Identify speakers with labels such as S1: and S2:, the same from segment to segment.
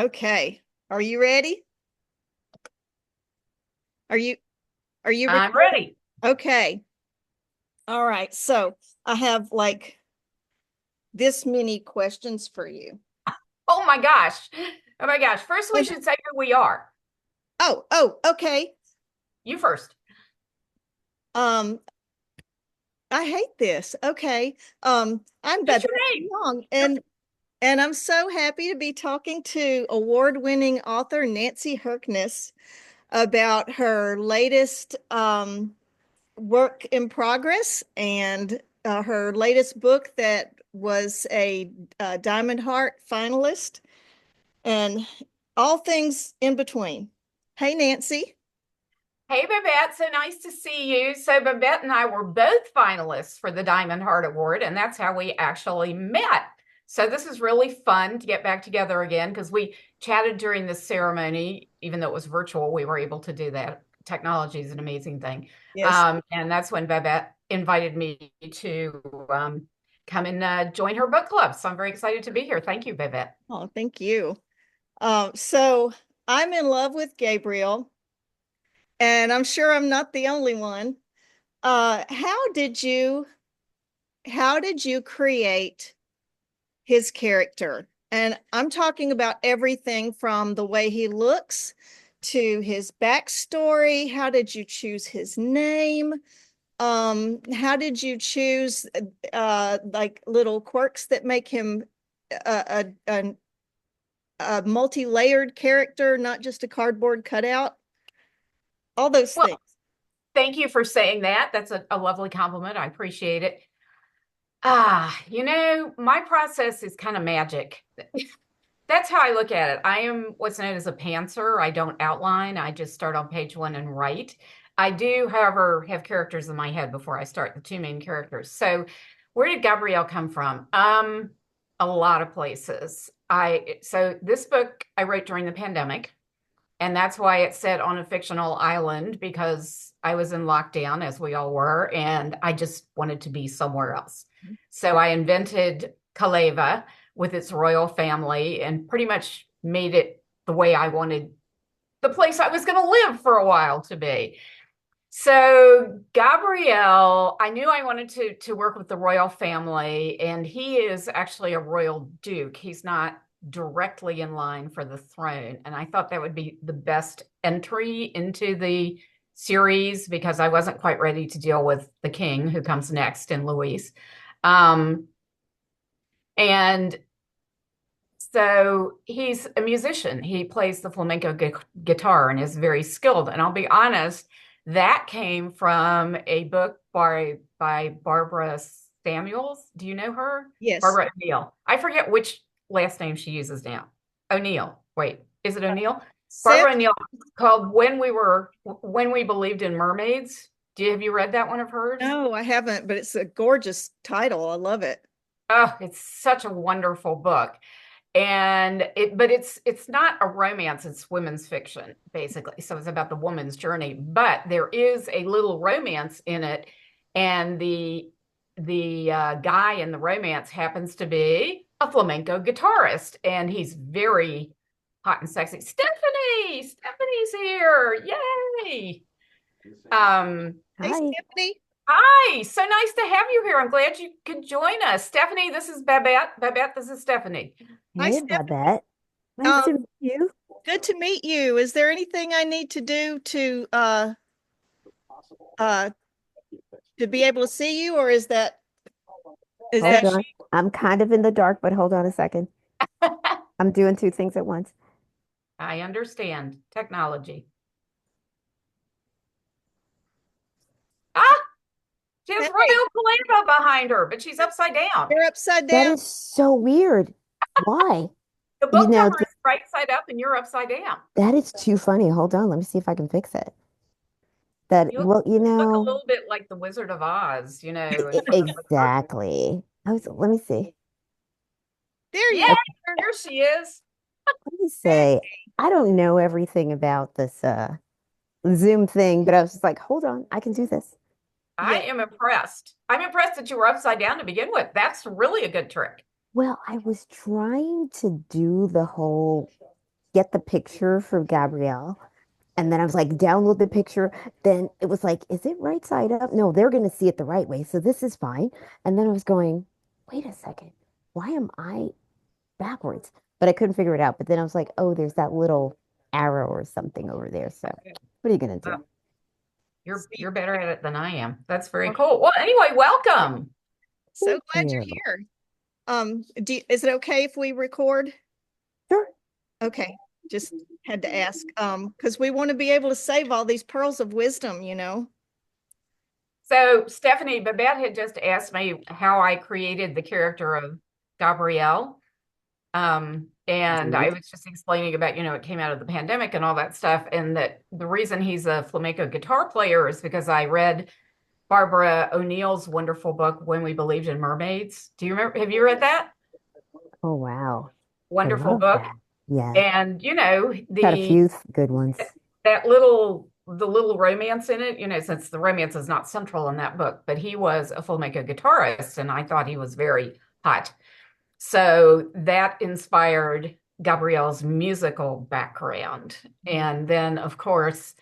S1: Okay. Are you ready? Are you are you
S2: I'm
S1: recording?
S2: ready.
S1: Okay. All right. So I have like this many questions for you.
S2: Oh my gosh. Oh my gosh. First, we
S1: And
S2: should say who we are.
S1: okay.
S2: You first.
S1: Um, I hate this. Okay. I'm
S2: What's
S1: Babette
S2: your name?
S1: Young, and I'm so happy to be talking to award-winning author Nancy Herkness about her latest work in progress and her latest book that was a Diamond Heart finalist and all things in between. Hey, Nancy.
S2: Hey, Babette. So nice to see you. So, Babette and I were both finalists for the Diamond Heart Award, and that's how we actually met. So, this is really fun to get back together again because we chatted during the ceremony, even though it was virtual, we were able to do that. Technology is an amazing thing.
S1: Yes.
S2: And that's when Babette invited me to come and join her book club. So, I'm very excited to be here. Thank you, Babette.
S1: Oh, thank you. So I'm in love with Gabriel, and I'm sure I'm not the only one. How did you create his character? And I'm talking about everything from the way he looks to his backstory. How did you choose his name? How did you choose like little quirks that make him a multi-layered character, not just a cardboard cutout? All those
S2: Well,
S1: things.
S2: thank you for saying that. That's a lovely compliment. I appreciate it. My process is kind of magic. That's how I look at it. I am what's known as a pantser. I don't outline. I just start on page one and write. I do, however, have characters in my head before I start, the two main characters. So, where did Gabrielle come from? A lot of places. So this book I wrote during the pandemic. And that's why it's set on a fictional island because I was in lockdown, as we all were, and I just wanted to be somewhere else. So I invented Kaleva with its royal family and pretty much made it the way I wanted the place I was going to live for a while to be. So Gabrielle, I knew I wanted to work with the royal family, and he is actually a royal duke. He's not directly in line for the throne, and I thought that would be the best entry into the series because I wasn't quite ready to deal with the king who comes next in Louis. Um, and so he's a musician. He plays the flamenco guitar and is very skilled. And I'll be honest, that came from a book by Barbara Samuels. Do you know her?
S1: Yes.
S2: Barbara O'Neill. I forget which last name she uses now. O'Neill. Wait, is it O'Neill?
S1: Sam,
S2: Barbara O'Neill, called When We Believed in Mermaids. Have you read that one of hers?
S1: no, I haven't, but it's a gorgeous title. I love it.
S2: Oh, it's such a wonderful book. But it's not a romance, it's women's fiction basically, so it's about the woman's journey, but there is a little romance in it, and the guy in the romance happens to be a flamenco guitarist, and he's very hot and sexy. Stephanie's here, yay. um
S1: Hey,
S3: Hi.
S1: Stephanie.
S2: Hi, so nice to have you here. I'm glad you could join us. Stephanie, this is Babette, this is Stephanie.
S1: Hi,
S3: Hey,
S1: Stephanie.
S3: Babette. Nice
S1: Um,
S3: to meet you.
S1: Good to meet you. Is there anything I need to do uh to be able to see you, or is
S3: Hold
S1: that
S3: on. I'm kind of in the dark, but hold on a second. I'm doing two things at once.
S2: I understand technology. Ah, she has
S1: hey,
S2: Royal Kaleva behind her, but she's upside down.
S1: you're upside
S3: That
S1: down?
S3: is so weird. Why?
S2: The
S3: You
S2: book
S3: know,
S2: cover is right side up and you're upside down.
S3: that is too funny. Hold on. Let me see if I can fix it. That,
S2: You
S3: well,
S2: look a little bit like the Wizard of Oz, in front of the curtain.
S3: exactly. Let me see.
S1: There
S2: Yeah,
S1: you
S3: Okay,
S2: here she is.
S3: let me say, I don't know everything about this Zoom thing, but I was just like, hold on, I can do this.
S2: I
S1: yeah.
S2: am impressed. I'm impressed that you were upside down to begin with. That's really a good trick.
S3: Well, I was trying to do the whole get the picture for Gabrielle. And then I was like, download the picture. Then it was like, is it right side up? No, they're going to see it the right way. So this is fine. And then I was going, wait a second. Why am I backwards? But I couldn't figure it out. But then I was like, oh, there's that little arrow or something over there. So what are you going to do?
S2: You're better at it than I am. That's very cool. Well, anyway, welcome.
S1: So
S3: Thank
S1: glad you're
S3: you.
S1: here. Is it okay if we record?
S3: Sure.
S1: Okay, just had to ask. Because we want to be able to save all these pearls of wisdom, you know.
S2: So Stephanie, Babette had just asked me how I created the character of Gabrielle. And I was just explaining about, it came out of the pandemic and all that stuff. And that the reason he's a flamenco guitar player is because I read Barbara O'Neill's wonderful book, When We Believed in Mermaids. Do you remember? Have you read that?
S3: Oh, wow. I
S2: Wonderful
S3: love
S2: book.
S3: that. Yeah.
S2: And,
S3: Got a few good ones.
S2: the little romance in it, since the romance is not central in that book, but he was a flamenco guitarist and I thought he was very hot. So that inspired Gabrielle's musical background. And then, of course,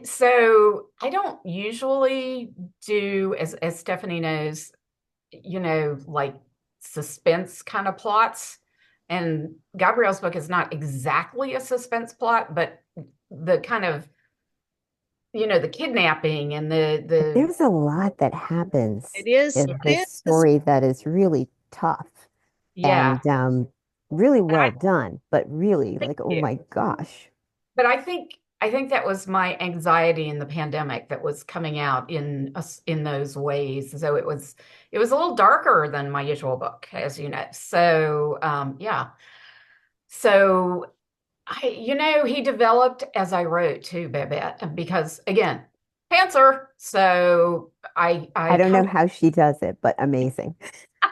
S2: so I don't usually do, as Stephanie knows, like suspense kind of plots. And Gabrielle's book is not exactly a suspense plot, but the kind of, the kidnapping and the
S3: There's a lot that happens
S1: It is,
S3: in
S1: it
S3: this
S1: is.
S3: story that is really tough
S2: yeah.
S3: and really
S2: And
S3: well done, but really
S2: thank
S3: like, oh
S2: you.
S3: my gosh.
S2: But I think that was my anxiety in the pandemic that was coming out in those ways. So it was a little darker than my usual book, as you know. So yeah. So he developed as I wrote too, Babette, because again, pantser. So I
S3: I don't
S2: kind
S3: know how she does it, but amazing.
S2: of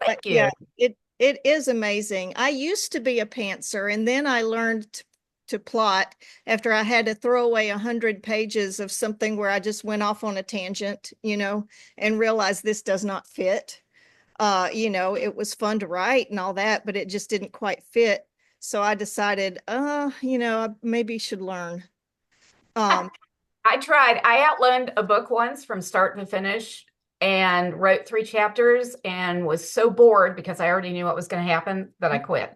S2: thank
S1: Yeah,
S2: you.
S1: it is amazing. I used to be a pantser, and then I learned to plot after I had to throw away 100 pages of something where I just went off on a tangent, and realized this does not fit. It was fun to write and all that, but it just didn't quite fit. So I decided, I maybe should learn. Um,
S2: I tried. I outlined a book once from start to finish and wrote 3 chapters and was so bored because I already knew what was going to happen that I quit.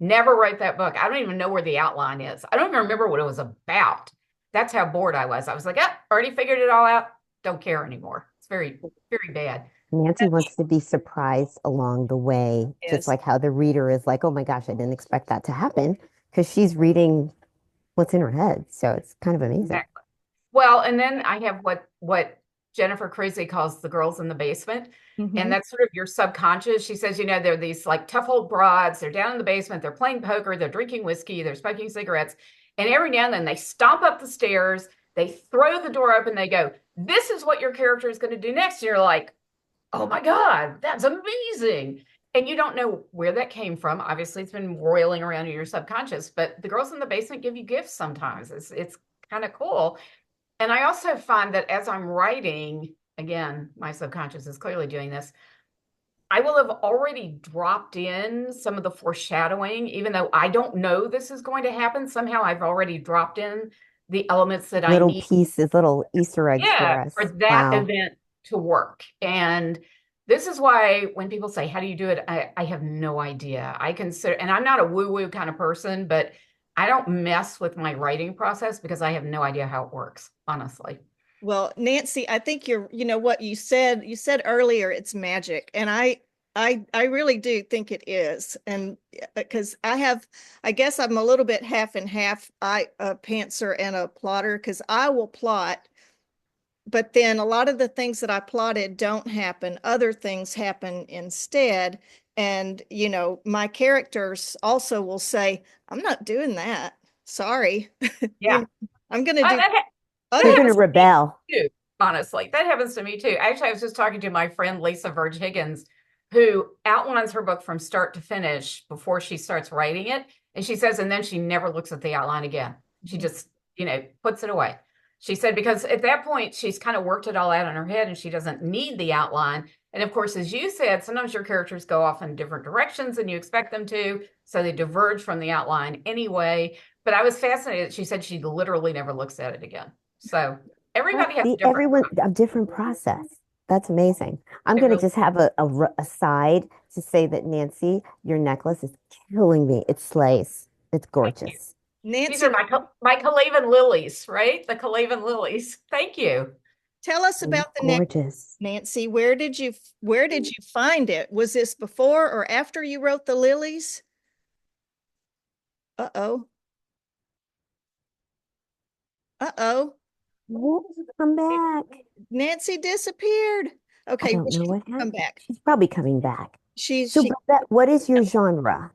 S2: Never wrote that book. I don't even know where the outline is. I don't even remember what it was about. That's how bored I was. I was like, oh, already figured it all out. Don't care anymore. It's very, very bad.
S3: Nancy wants to be surprised along the way, just
S1: is
S3: like how the reader is like, oh my gosh, I didn't expect that to happen because she's reading what's in her head. So it's kind of amazing.
S2: Exactly. Well, and then I have what Jennifer Cruzy calls the girls in the basement. And
S1: Mhm.
S2: that's sort of your subconscious. She says, they're these like tough old broads. They're down in the basement. They're playing poker. They're drinking whiskey. They're smoking cigarettes. And every now and then they stomp up the stairs. They throw the door open. They go, this is what your character is going to do next. And you're like, oh my God, that's amazing. And you don't know where that came from. Obviously, it's been roiling around in your subconscious, but the girls in the basement give you gifts sometimes. It's kind of cool. And I also find that as I'm writing, again, my subconscious is clearly doing this. I will have already dropped in some of the foreshadowing, even though I don't know this is going to happen. Somehow I've already dropped in the elements that I
S3: Little
S2: need,
S3: pieces, little Easter eggs for
S2: yeah, for
S3: us.
S2: that
S3: Wow.
S2: event to work. And this is why when people say, how do you do it? I have no idea. I consider, and I'm not a woo-woo kind of person, but I don't mess with my writing process because I have no idea how it works, honestly.
S1: Well, Nancy, I think what you said earlier, it's magic. And I really do think it is. And because I guess I'm a little bit half and half, a pantser and a plotter, because I will plot, but then a lot of the things that I plotted don't happen. Other things happen instead. And, my characters also will say, I'm not doing that. Sorry. You
S2: Yeah.
S1: know, I'm going to
S2: Uh,
S1: do
S2: that, ha-
S3: They're
S2: that
S1: other.
S3: going to
S2: happens to me
S3: rebel.
S2: too, honestly. That happens to me too. Actually, I was just talking to my friend Lisa Verge Higgins, who outlines her book from start to finish before she starts writing it. And she says, and then she never looks at the outline again. She just, puts it away. She said, because at that point, she's kind of worked it all out in her head and she doesn't need the outline. And of course, as you said, sometimes your characters go off in different directions than you expect them to, so they diverge from the outline anyway. But I was fascinated. She said she literally never looks at it again. So
S3: Well,
S2: everybody has a
S3: see,
S2: different.
S3: everyone a different process. That's amazing. I'm
S2: They
S3: going to
S2: really
S3: just have a side to say that Nancy, your necklace is killing me. It slays. It's
S2: thank you.
S3: gorgeous.
S2: These are
S1: Nancy,
S2: my Calavan lilies, right? The Calavan lilies. Thank you.
S1: tell us
S3: And
S1: about the next.
S3: gorgeous.
S1: Nancy, where did you find it? Was this before or after you wrote the lilies? Uh-oh. Uh-oh.
S3: Whoa, come back.
S1: Nancy disappeared.
S3: I
S1: Okay, well,
S3: don't know
S1: she
S3: what
S1: come
S3: happened.
S1: back.
S3: She's probably coming back.
S1: She's
S3: So,
S1: she
S3: Babette, what is your genre?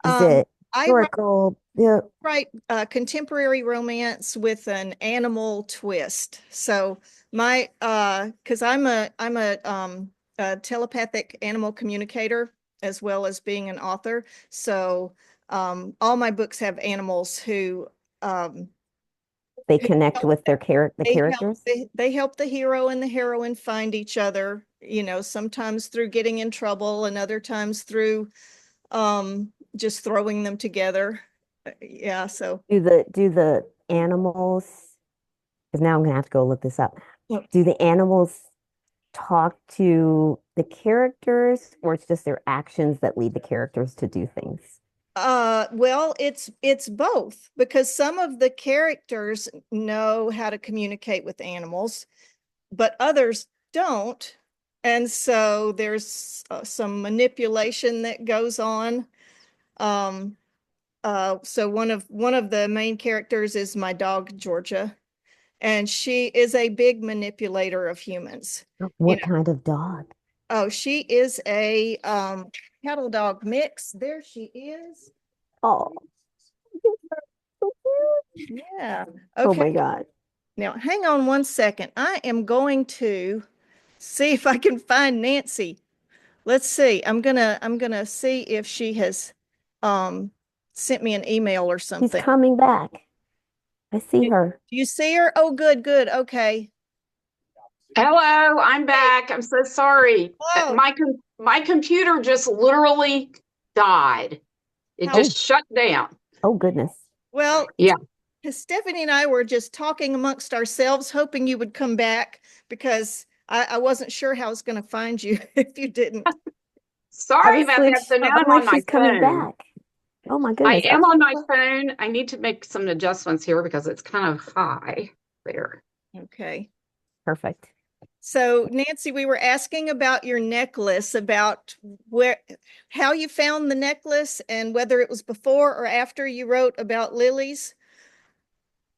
S3: Is
S1: um
S3: it
S1: I
S3: historical? Yeah.
S1: write contemporary romance with an animal twist. So my because I'm a telepathic animal communicator as well as being an author. So all my books have animals um
S3: They
S1: who
S3: connect
S1: help
S3: with the
S1: they help
S3: characters?
S1: they help the hero and the heroine find each other, sometimes through getting in trouble and other times through just throwing them together. Yeah, so
S3: Do the animals, because now I'm gonna have to go look this up.
S1: Yep.
S3: Do the animals talk to the characters, or it's just their actions that lead the characters to do things?
S1: Well, it's both because some of the characters know how to communicate with animals, but others don't. And so there's some manipulation that goes on. Um, so one of the main characters is my dog Georgia, and she is a big manipulator of humans. You
S3: What
S1: know,
S3: kind of dog?
S1: oh, she is a cattle dog mix. There she is.
S3: Oh, so
S1: Yeah.
S3: oh
S1: Okay.
S3: my God.
S1: Now, hang on one second. I am going to see if I can find Nancy. Let's see. I'm gonna see if she has um sent me an email or
S3: She's
S1: something.
S3: coming back. I see
S1: Do
S3: her.
S1: you see her? Oh, good, good. Okay.
S4: Hello, I'm
S1: Hey.
S4: back. I'm so sorry.
S1: Oh,
S4: My computer just literally died. It
S1: how
S3: Oh,
S4: just shut down.
S3: oh goodness.
S1: well,
S4: Yeah,
S1: Stephanie and I were just talking amongst ourselves, hoping you would come back because I wasn't sure how I was going to find you if you didn't.
S3: I
S4: sorry
S3: was
S4: about
S3: like,
S4: that. So now
S3: I'm
S4: I'm
S3: like,
S4: on my
S3: she's coming
S4: phone.
S3: back. Oh my
S4: I
S3: goodness.
S4: am
S3: Okay,
S4: on my
S3: well,
S4: phone. I need to make some adjustments here because it's kind of high there.
S1: Okay.
S3: perfect.
S1: So, Nancy, we were asking about your necklace, about how you found the necklace and whether it was before or after you wrote about lilies.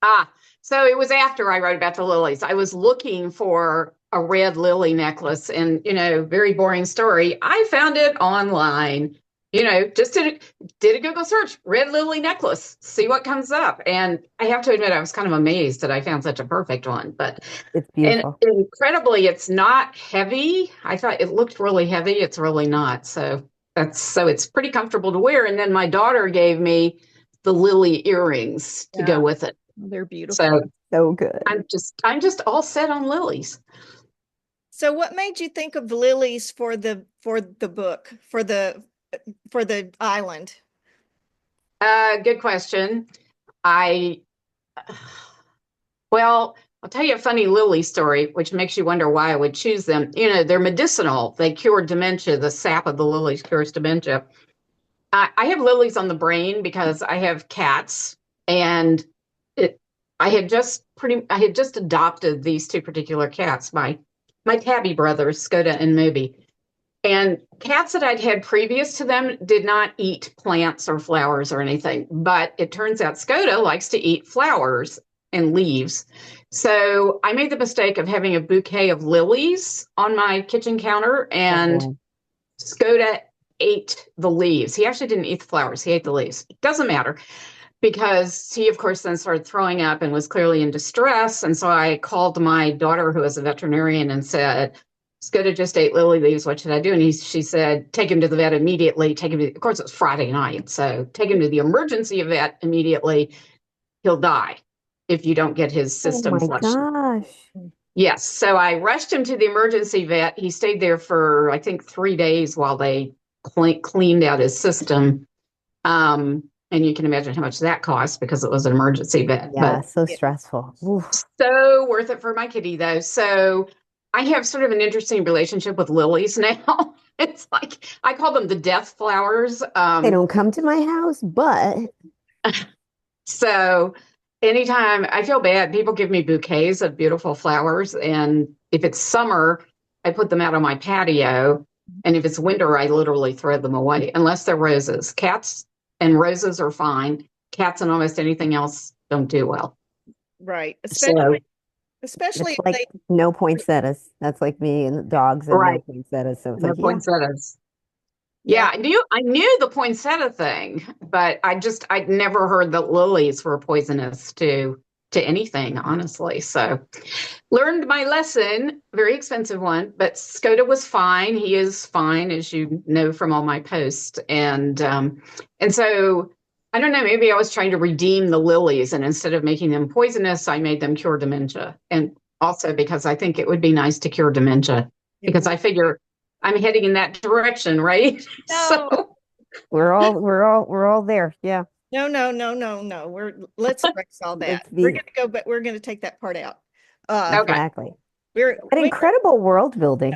S4: Ah, so it was after I wrote about the lilies. I was looking for a red lily necklace and, very boring story. I found it online, just did a Google search, red lily necklace, see what comes up. And I have to admit, I was kind of amazed that I found such a perfect one.
S3: It's
S4: And
S3: beautiful.
S4: incredibly, it's not heavy. I thought it looked really heavy. It's really not. So it's pretty comfortable to wear. And then my daughter gave me the lily earrings to
S1: Yeah,
S4: go with it.
S1: they're beautiful.
S4: So
S3: So good.
S4: I'm just all set on lilies.
S1: So, what made you think of lilies for the book for the island?
S4: Good question. I Well, I'll tell you a funny lily story, which makes you wonder why I would choose them. They're medicinal. They cure dementia. The sap of the lilies cures dementia. I have lilies on the brain because I have cats, and it. I had just adopted these two particular cats, my tabby brothers, Skoda and Moby. And cats that I'd had previous to them did not eat plants or flowers or anything. But it turns out Skoda likes to eat flowers and leaves. So I made the mistake of having a bouquet of lilies on my kitchen counter,
S3: Oh
S4: and
S3: boy.
S4: Skoda ate the leaves. He actually didn't eat the flowers, he ate the leaves. It doesn't matter because he, of course, then started throwing up and was clearly in distress. And so I called my daughter, who is a veterinarian, and said, Skoda just ate lily leaves. What should I do? And she said, take him to the vet immediately. Of course, it was Friday night. So take him to the emergency vet immediately. He'll die if you don't get his
S3: Oh
S4: system
S3: my
S4: flushed.
S3: gosh.
S4: Yes. So I rushed him to the emergency vet. He stayed there for, I think, 3 days while they cleaned out his system. And you can imagine how much that cost because it was an emergency vet.
S3: Yeah,
S4: But
S3: so stressful. Oof.
S4: so worth it for my kitty, though. So I have sort of an interesting relationship with lilies now. It's like I call them the death flowers.
S3: They don't come to my house, but
S4: So anytime I feel bad, people give me bouquets of beautiful flowers. And if it's summer, I put them out on my patio. And if it's winter, I literally throw them away, unless they're roses. Cats and roses are fine. Cats and almost anything else don't do well.
S1: Right.
S4: So,
S1: Especially
S3: it's
S1: if
S3: like
S1: they,
S3: no poinsettias. That's like me and the dogs and no
S4: right,
S3: poinsettias. So it's
S4: the
S3: like, yeah,
S4: poinsettias.
S1: yeah.
S4: Yeah, I knew the poinsettia thing, but I'd never heard that lilies were poisonous to anything, honestly. So learned my lesson, very expensive one, but Skoda was fine. He is fine, as you know from all my posts. And so I don't know, maybe I was trying to redeem the lilies, and instead of making them poisonous, I made them cure dementia. And also because I think it would be nice to cure dementia, because I figure I'm heading in that direction, right?
S1: No,
S4: So
S3: we're all there. Yeah,
S1: no. Let's erase all that.
S3: let's
S1: We're
S3: be
S1: gonna go, but we're gonna take that part out.
S4: okay.
S3: exactly.
S1: We're
S3: But
S1: we
S3: incredible world building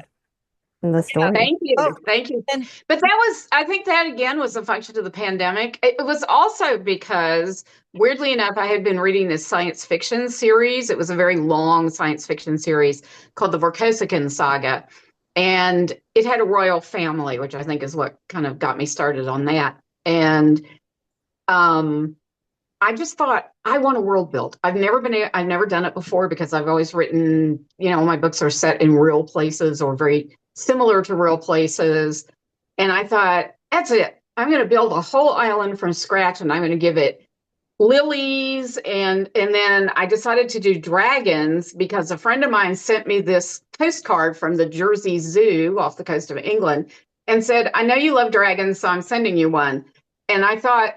S3: in the
S1: yeah.
S3: story.
S4: Thank you.
S1: Oh,
S4: Thank you.
S1: and
S4: But I think that again was a function of the pandemic. It was also because, weirdly enough, I had been reading this science fiction series. It was a very long science fiction series called the Vorkosigan Saga. And it had a royal family, which I think is what kind of got me started on that. And um, I just thought I want a world built. I've never done it before because I've always written, my books are set in real places or very similar to real places. And I thought, that's it. I'm going to build a whole island from scratch, and I'm going to give it lilies. And then I decided to do dragons because a friend of mine sent me this postcard from the Jersey Zoo off the coast of England and said, I know you love dragons, so I'm sending you one. And I thought,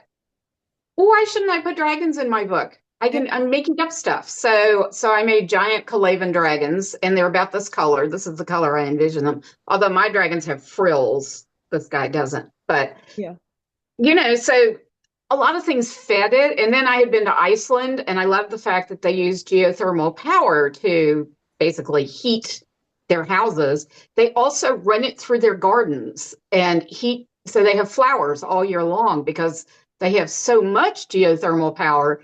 S4: why shouldn't I put dragons in my book? I'm making up stuff. So I made giant Kalavan dragons, and they're about this color. This is the color I envision them. Although my dragons have frills, this guy doesn't. But
S1: yeah.
S4: so a lot of things fed it. And then I had been to Iceland, and I love the fact that they use geothermal power to basically heat their houses. They also run it through their gardens and heat, so they have flowers all year long because they have so much geothermal power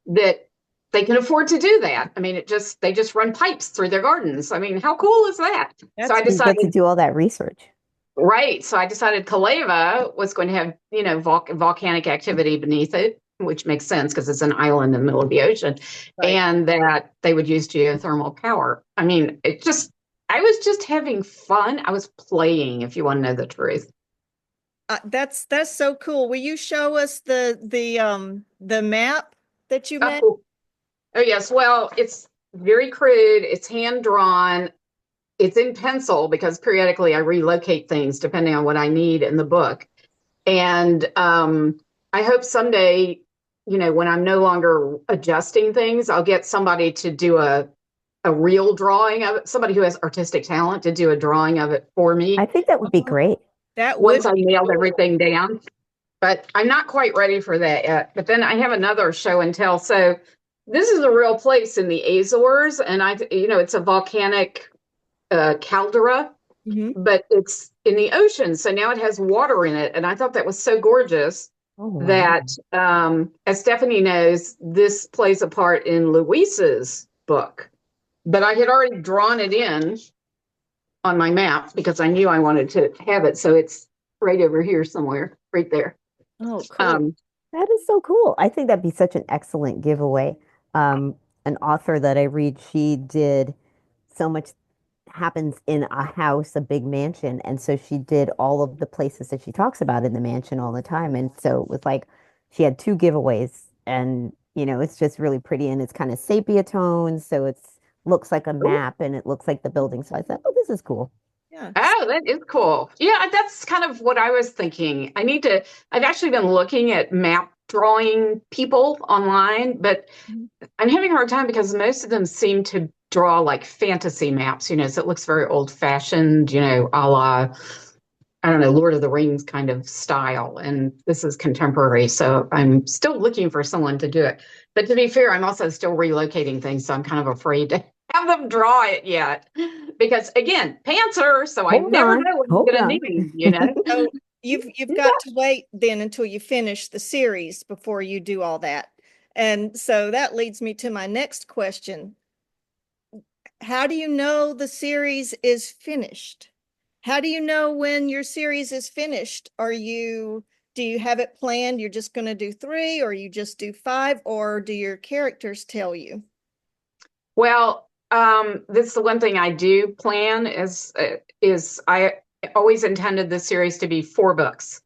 S4: that they can afford to do that. I mean, they just run pipes through their gardens. I mean, how cool is that? So I
S1: That's
S3: You get to
S4: decided,
S3: do all that research.
S4: right. So I decided Kaleva was going to have, volcanic activity beneath it, which makes sense because it's an island in the middle of the ocean,
S1: right.
S4: and that they would use geothermal power. I mean, I was just having fun. I was playing, if you want to know the truth.
S1: That's so cool. Will you show us the map that you made?
S4: Oh, oh yes. Well, it's very crude. It's hand drawn. It's in pencil because periodically I relocate things depending on what I need in the book. And I hope someday, when I'm no longer adjusting things, I'll get somebody to do a real drawing of it, somebody who has artistic talent to do a drawing of it for me
S3: I think that would be great.
S1: That would
S4: once I
S1: be
S4: nailed
S1: cool.
S4: everything down. But I'm not quite ready for that yet. But then I have another show and tell. So this is a real place in the Azores, and it's a volcanic caldera,
S1: Mhm.
S4: but it's in the ocean. So now it has water in it. And I thought that was so gorgeous
S3: Oh, wow.
S4: that, as Stephanie knows, this plays a part in Luisa's book. But I had already drawn it in on my map because I knew I wanted to have it. So it's right over here somewhere, right there.
S1: Oh, cool.
S3: That is so cool. I think that'd be such an excellent giveaway. An author that I read, she did so much happens in a house, a big mansion. And so she did all of the places that she talks about in the mansion all the time. And so it was like she had two giveaways and it's just really pretty and it's kind of sepia tones. So it's looks like a map and it looks like the building. So I thought, oh, this is cool.
S1: Yeah.
S4: Oh, that is cool. Yeah, that's kind of what I was thinking. I've actually been looking at map drawing people online, but I'm having a hard time because most of them seem to draw like fantasy maps, so it looks very old fashioned, a la, I don't know, Lord of the Rings kind of style. And this is contemporary. So I'm still looking for someone to do it. But to be fair, I'm also still relocating things. So I'm kind of afraid to have them draw it yet. Because again, pantser. So I
S3: Hold
S4: never
S3: on.
S4: know what I'm
S3: Hold
S4: going
S3: on.
S4: to need.
S1: So you've got to wait then until you finish the series before you do all that. And so that leads me to my next question. How do you know the series is finished? How do you know when your series is finished? Do you have it planned? You're just going to do 3, or you just do 5, or do your characters tell you?
S4: Well, this is the one thing I do plan is I always intended this series to be 4 books.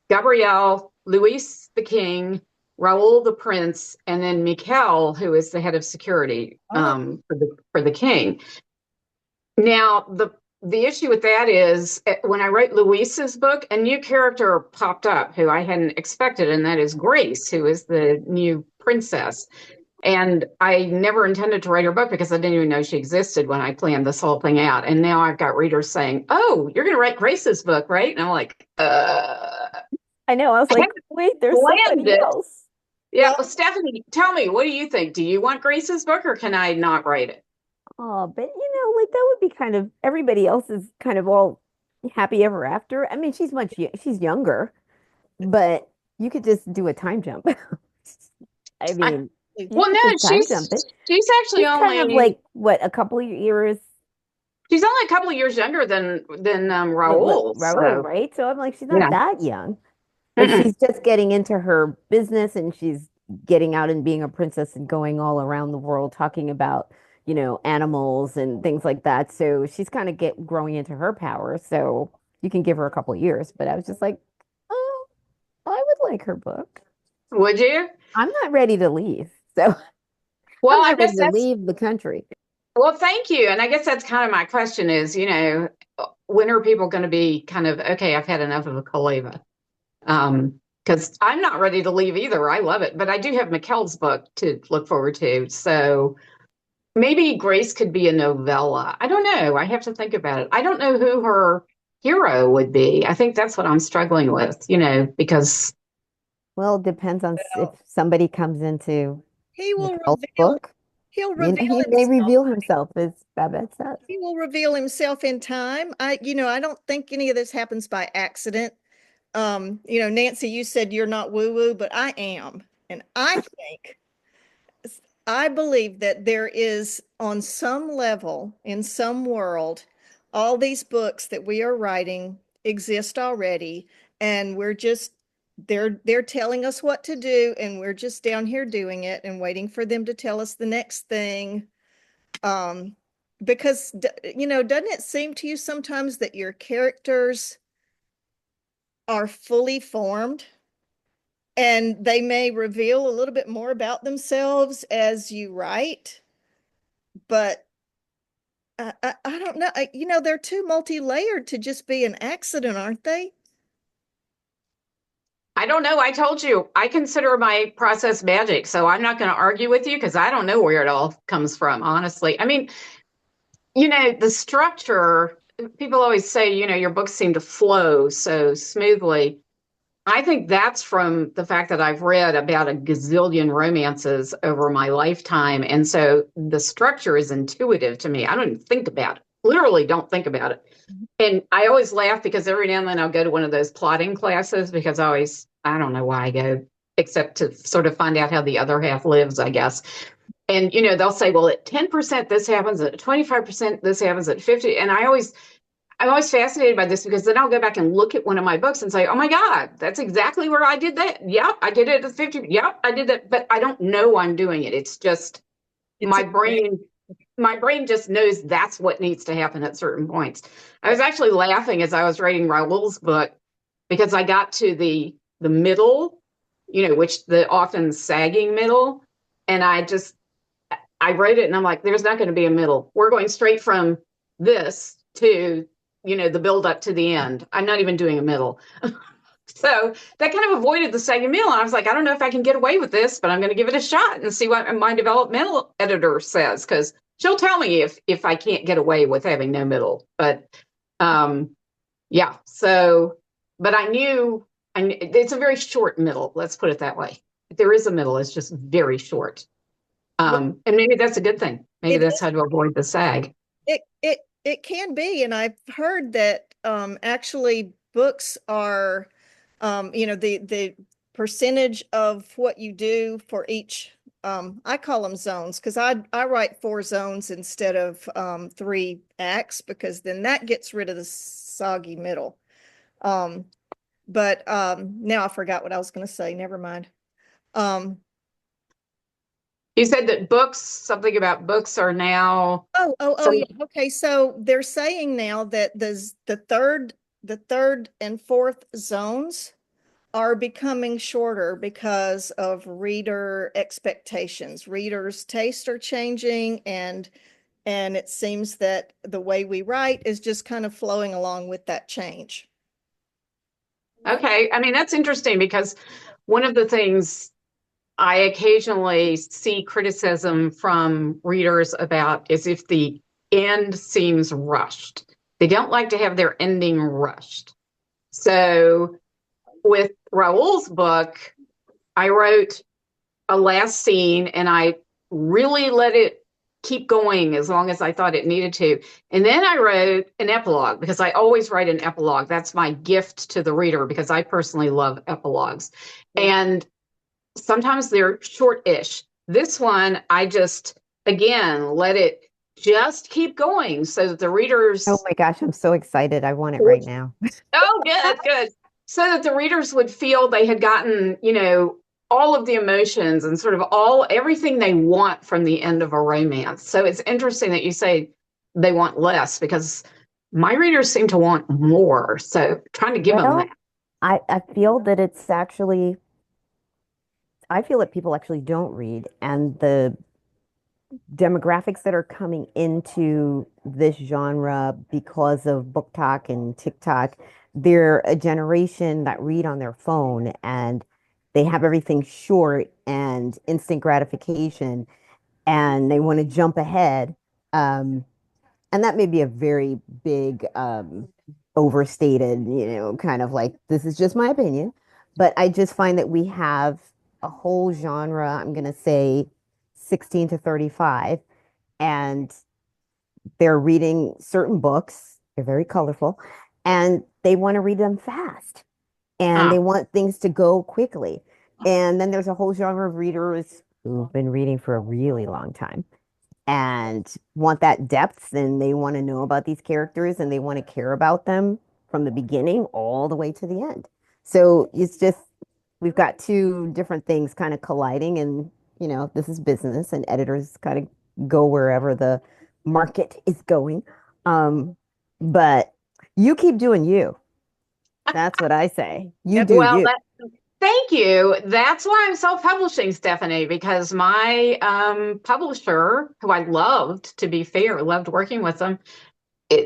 S4: Gabrielle, Luis the King, Raoul the Prince, and then Mikhail, who is the head of security for the king. Now, the issue with that is when I wrote Luis's book, a new character popped up who I hadn't expected, and that is Grace, who is the new princess. And I never intended to write her book because I didn't even know she existed when I planned this whole thing out. And now I've got readers saying, "Oh, you're going to write Grace's book, right?" And I'm like,
S3: I know. I was like, wait, there's
S4: planned
S3: somebody
S4: it.
S3: else.
S4: Yeah, well, Stephanie, tell me, what do you think? Do you want Grace's book or can I not write it?
S3: Oh, but like that would be kind of everybody else is kind of all happy ever after. I mean, she's younger, but you could just do a time jump. I
S4: I,
S3: mean, you
S4: well,
S3: could
S4: no,
S3: just time jump it.
S4: she's actually
S3: She's kind of
S4: only
S3: like what, a couple of years
S4: she's only a couple of years younger than Raoul.
S3: Raoul,
S4: So
S3: right? So I'm like, she's not
S4: yeah.
S3: that young, but
S4: Mm-mm.
S3: she's just getting into her business and she's getting out and being a princess and going all around the world talking about, animals and things like that. So she's kind of get growing into her power. So you can give her a couple of years, but I was just like, oh, I would like her book.
S4: Would you?
S3: I'm not ready to leave. So I'm
S4: Well, I
S3: not ready
S4: guess
S3: to
S4: that's
S3: leave the country.
S4: well, thank you. And I guess that's kind of my question is, when are people going to be kind of okay, I've had enough of a Kaleva? Because I'm not ready to leave either. I love it, but I do have Mikkel's book to look forward to. So maybe Grace could be a novella. I don't know. I have to think about it. I don't know who her hero would be. I think that's what I'm struggling with, because
S3: Well, it depends on if
S1: Well,
S3: somebody comes into
S1: he will
S3: Mikhail's
S1: reveal
S3: book.
S1: he'll reveal
S3: He may
S1: himself.
S3: reveal himself, as Babette says.
S1: He will reveal himself in time. I don't think any of this happens by accident. Nancy, you said you're not woo-woo, but I am. And I believe that there is, on some level, in some world, all these books that we are writing exist already, and they're telling us what to do, and we're just down here doing it and waiting for them to tell us the next thing. Um, because doesn't it seem to you sometimes that your characters are fully formed? And they may reveal a little bit more about themselves as you write, but I don't know. They're too multi-layered to just be an accident, aren't they?
S4: I don't know. I told you I consider my process magic, so I'm not going to argue with you because I don't know where it all comes from, honestly. I mean, the structure, people always say, your books seem to flow so smoothly. I think that's from the fact that I've read about a gazillion romances over my lifetime. And so the structure is intuitive to me. I don't even think about it, literally don't think about it. And I always laugh because every now and then I'll go to one of those plotting classes because I don't know why I go, except to sort of find out how the other half lives, I guess. And, they'll say, well, at 10% this happens, at 25% this happens, at 50. And I'm always fascinated by this because then I'll go back and look at one of my books and say, oh my God, that's exactly where I did that. Yep, I did it at 50. Yep, I did that. But I don't know I'm doing it. It's just
S1: It's
S4: my brain just knows that's what needs to happen at certain points. I was actually laughing as I was writing Raoul's book because I got to the middle, which the often sagging middle. And I wrote it and I'm like, there's not going to be a middle. We're going straight from this to, the build up to the end. I'm not even doing a middle. So that kind of avoided the second meal. And I was like, I don't know if I can get away with this, but I'm going to give it a shot and see what my developmental editor says, because she'll tell me if I can't get away with having no middle. But yeah, so, but it's a very short middle. Let's put it that way. If there is a middle, it's just very short. And maybe that's a good thing. Maybe
S1: It
S4: that's
S1: is.
S4: how to avoid the sag.
S1: It can be, and I've heard that actually books are, the percentage of what you do for each. I call them zones because I write 4 zones instead of 3 acts, because then that gets rid of the soggy middle. But now I forgot what I was going to say. Never mind. Um,
S4: You said that something about books are now.
S1: oh, yeah. Okay. So they're saying now that the third and fourth zones are becoming shorter because of reader expectations. Readers' tastes are changing, and it seems that the way we write is just kind of flowing along with that change.
S4: Okay. I mean, that's interesting because one of the things I occasionally see criticism from readers about is if the end seems rushed. They don't like to have their ending rushed. So with Raoul's book, I wrote a last scene and I really let it keep going as long as I thought it needed to. And then I wrote an epilogue because I always write an epilogue. That's my gift to the reader because I personally love epilogues. And sometimes they're short-ish. This one, I just, again, let it just keep going so that the readers.
S3: Oh my gosh, I'm so excited. I want it right now.
S4: Oh, good, good. So that the readers would feel they had gotten, all of the emotions and sort of everything they want from the end of a romance. So it's interesting that you say they want less because my readers seem to want more. So trying to give them
S3: Well,
S4: that.
S3: I feel that it's actually, I feel that people actually don't read, and the demographics that are coming into this genre because of book talk and TikTok, they're a generation that read on their phone and they have everything short and instant gratification and they want to jump ahead. Um, and that may be a very big, overstated, kind of like, this is just my opinion. But I just find that we have a whole genre, I'm going to say 16 to 35, and they're reading certain books. They're very colorful, and they want to read them fast, and
S4: Huh.
S3: they want things to go quickly. And then there's a whole genre of readers who've been reading for a really long time and want that depth, and they want to know about these characters and they want to care about them from the beginning all the way to the end. So it's just, we've got two different things kind of colliding, and this is business, and editors kind of go wherever the market is going. Um, but you keep doing you. That's what I say. You
S1: Yep.
S3: do
S4: Well,
S3: you.
S4: thank you. That's why I'm self-publishing, Stephanie, because my publisher, who I loved, to be fair, loved working with them,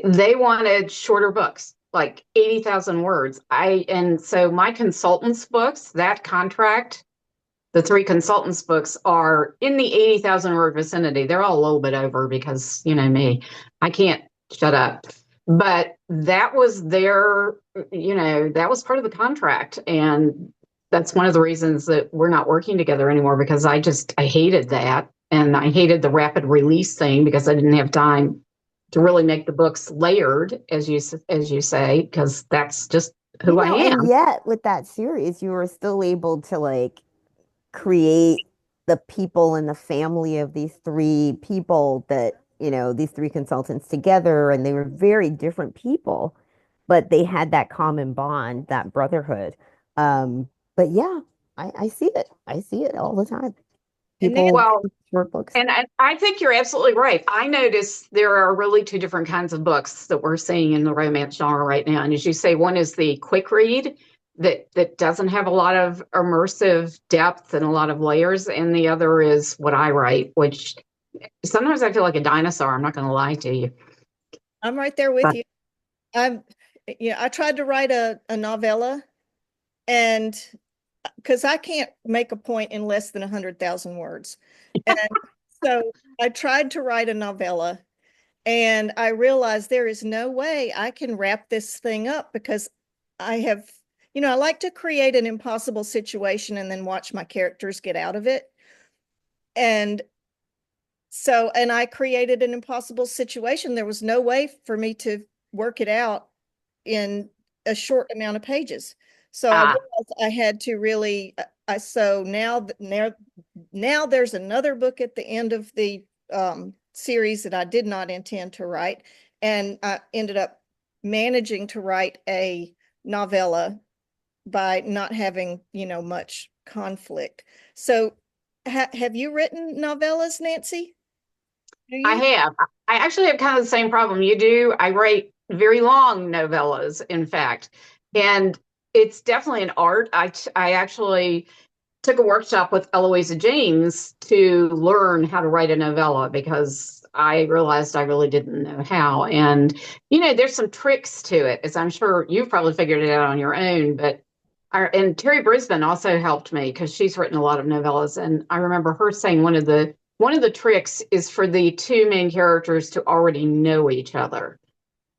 S4: they wanted shorter books, like 80,000 words. And so my consultants books, that contract, the 3 consultants books are in the 80,000 word vicinity. They're all a little bit over because, me, I can't shut up. But that was that was part of the contract. And that's one of the reasons that we're not working together anymore, because I hated that. And I hated the rapid release thing because I didn't have time to really make the books layered, as you say, because that's just who I
S3: And
S4: am.
S3: yet with that series, you were still able to like create the people and the family of these 3 people that, these 3 consultants together, and they were very different people, but they had that common bond, that brotherhood. But yeah, I see it. I see it all the time.
S1: And Nancy,
S3: People
S4: Well,
S3: short books.
S4: and I think you're absolutely right. I notice there are really 2 different kinds of books that we're seeing in the romance genre right now. And as you say, one is the quick read that doesn't have a lot of immersive depth and a lot of layers. And the other is what I write, which sometimes I feel like a dinosaur. I'm not going to lie to you.
S1: I'm right there with
S4: But
S1: you. I tried to write a novella, And because I can't make a point in less than 100,000 words. And so I tried to write a novella, and I realized there is no way I can wrap this thing up because I have, I like to create an impossible situation and then watch my characters get out of it. And and I created an impossible situation. There was no way for me to work it out in a short amount of pages. So I
S4: Ah,
S1: realized I had to really, so now there's another book at the end of the series that I did not intend to write. And I ended up managing to write a novella by not having, much conflict. So have you written novellas, Nancy? Do
S4: I
S1: you?
S4: have. I actually have kind of the same problem you do. I write very long novellas, in fact, and it's definitely an art. I actually took a workshop with Eloisa James to learn how to write a novella because I realized I really didn't know how. And, there's some tricks to it, as I'm sure you've probably figured it out on your own. But and Terry Brisbane also helped me because she's written a lot of novellas. And I remember her saying one of the tricks is for the two main characters to already know each other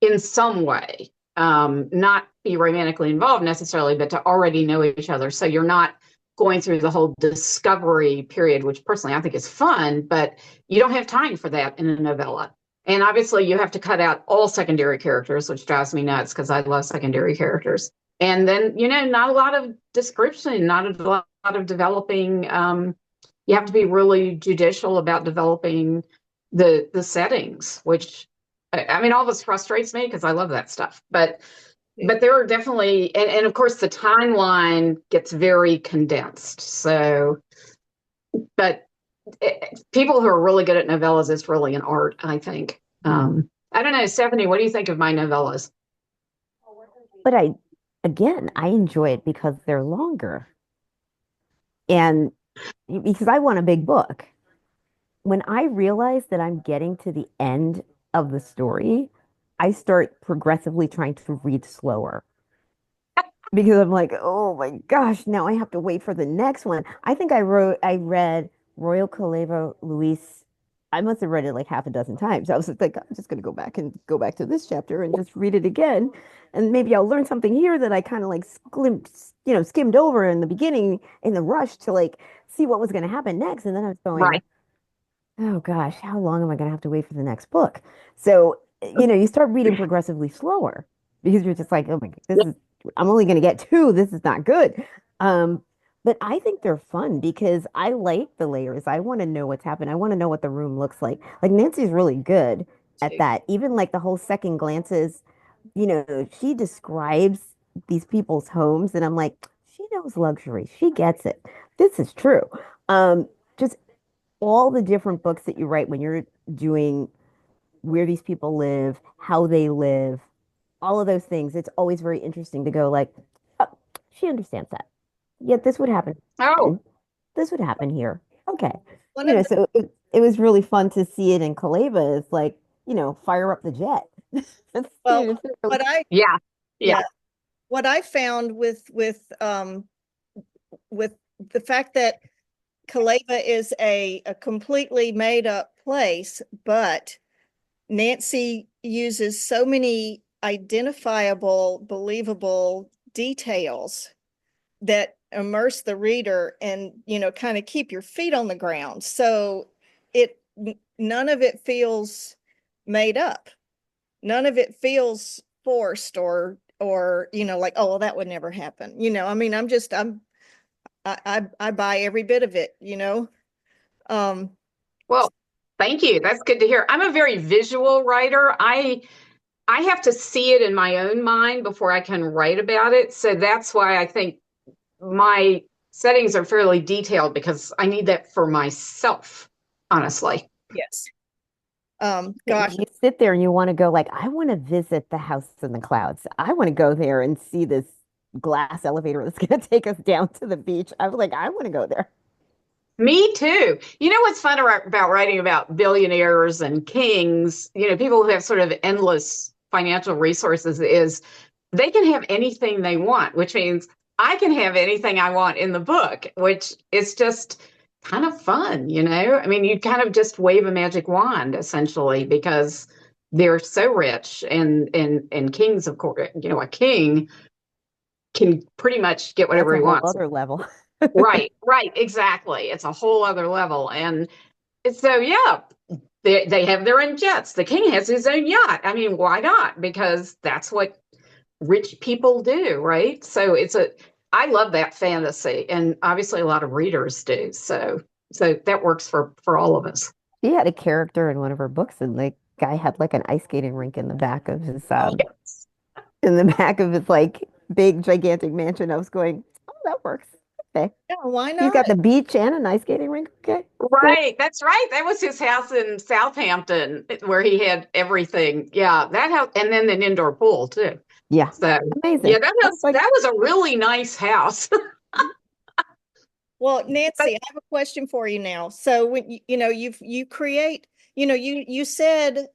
S4: in some way, not be romantically involved necessarily, but to already know each other. So you're not going through the whole discovery period, which personally I think is fun, but you don't have time for that in a novella. And obviously, you have to cut out all secondary characters, which drives me nuts because I love secondary characters. And then, not a lot of description, not a lot of developing. You have to be really judicial about developing the settings, which I mean, all this frustrates me because I love that stuff. But there are definitely, and of course, the timeline gets very condensed. So, but people who are really good at novellas, it's really an art, I think. I don't know, Stephanie, what do you think of my novellas?
S3: But again, I enjoy it because they're longer. And because I want a big book. When I realize that I'm getting to the end of the story, I start progressively trying to read slower because I'm like, oh my gosh, now I have to wait for the next one. I read Royal Caleva Luis. I must have read it like half a dozen times. I was like, I'm just going to go back to this chapter and just read it again. And maybe I'll learn something here that I kind of like skimmed over in the beginning in the rush to like see what was going to happen next. And then I was going,
S4: Right.
S3: oh gosh, how long am I going to have to wait for the next book? So, you start reading progressively slower because you're just like, oh my, I'm only going to get two. This is not good. Um, but I think they're fun because I like the layers. I want to know what's happened. I want to know what the room looks like. Like Nancy's really good at that. Even like the whole second glances, she describes these people's homes, and I'm like, she knows luxury. She gets it. This is true. Just all the different books that you write when you're doing where these people live, how they live, all of those things. It's always very interesting to go like, oh, she understands that. Yet this would happen.
S4: Oh,
S3: And this would happen here. Okay.
S1: One of the
S3: So it was really fun to see it in Kaleva. It's like, fire up the jet.
S1: well,
S3: It's really-
S1: what I
S4: yeah. Yeah.
S1: yeah, what I found with the fact that Kaleva is a completely made up place, but Nancy uses so many identifiable, believable details that immerse the reader and, kind of keep your feet on the ground. So it none of it feels made up. None of it feels forced or, like, oh, well, that would never happen. I mean, I buy every bit of it. Um,
S4: Well, thank you. That's good to hear. I'm a very visual writer. I have to see it in my own mind before I can write about it. So that's why I think my settings are fairly detailed because I need that for myself, honestly.
S1: yes.
S3: You
S1: Gosh,
S3: sit there and you want to go like, I want to visit the house in the clouds. I want to go there and see this glass elevator that's going to take us down to the beach. I was like, I want to go there.
S4: Me too. You know what's fun about writing about billionaires and kings, people who have sort of endless financial resources is they can have anything they want, which means I can have anything I want in the book, which is just kind of fun, you know? I mean, you kind of just wave a magic wand essentially because they're so rich and kings, of course, you know, a king can pretty much get
S3: That's
S4: whatever
S3: a
S4: he
S3: whole
S4: wants.
S3: other level.
S4: Right, exactly. It's a whole other level. And so, yeah, they have their own jets. The king has his own yacht. I mean, why not? Because that's what rich people do, right? So I love that fantasy, and obviously a lot of readers do. So that works for all of us.
S3: She had a character in one of her books, and the guy had like an ice skating rink in the back of his
S4: Yes.
S3: like big gigantic mansion. I was going, oh, that works. Okay.
S1: Yeah, why
S3: He's
S1: not?
S3: got the beach and an ice skating rink. Okay. Cool.
S4: Right, that's right. That was his house in Southampton where he had everything. Yeah, that house, and then an indoor pool too.
S3: Yeah.
S4: So
S3: Amazing.
S4: yeah, that
S3: I was
S4: was
S3: like,
S4: that was a really nice house.
S1: Well,
S4: But
S1: Nancy, I have a question for you now. So when you know you create, you said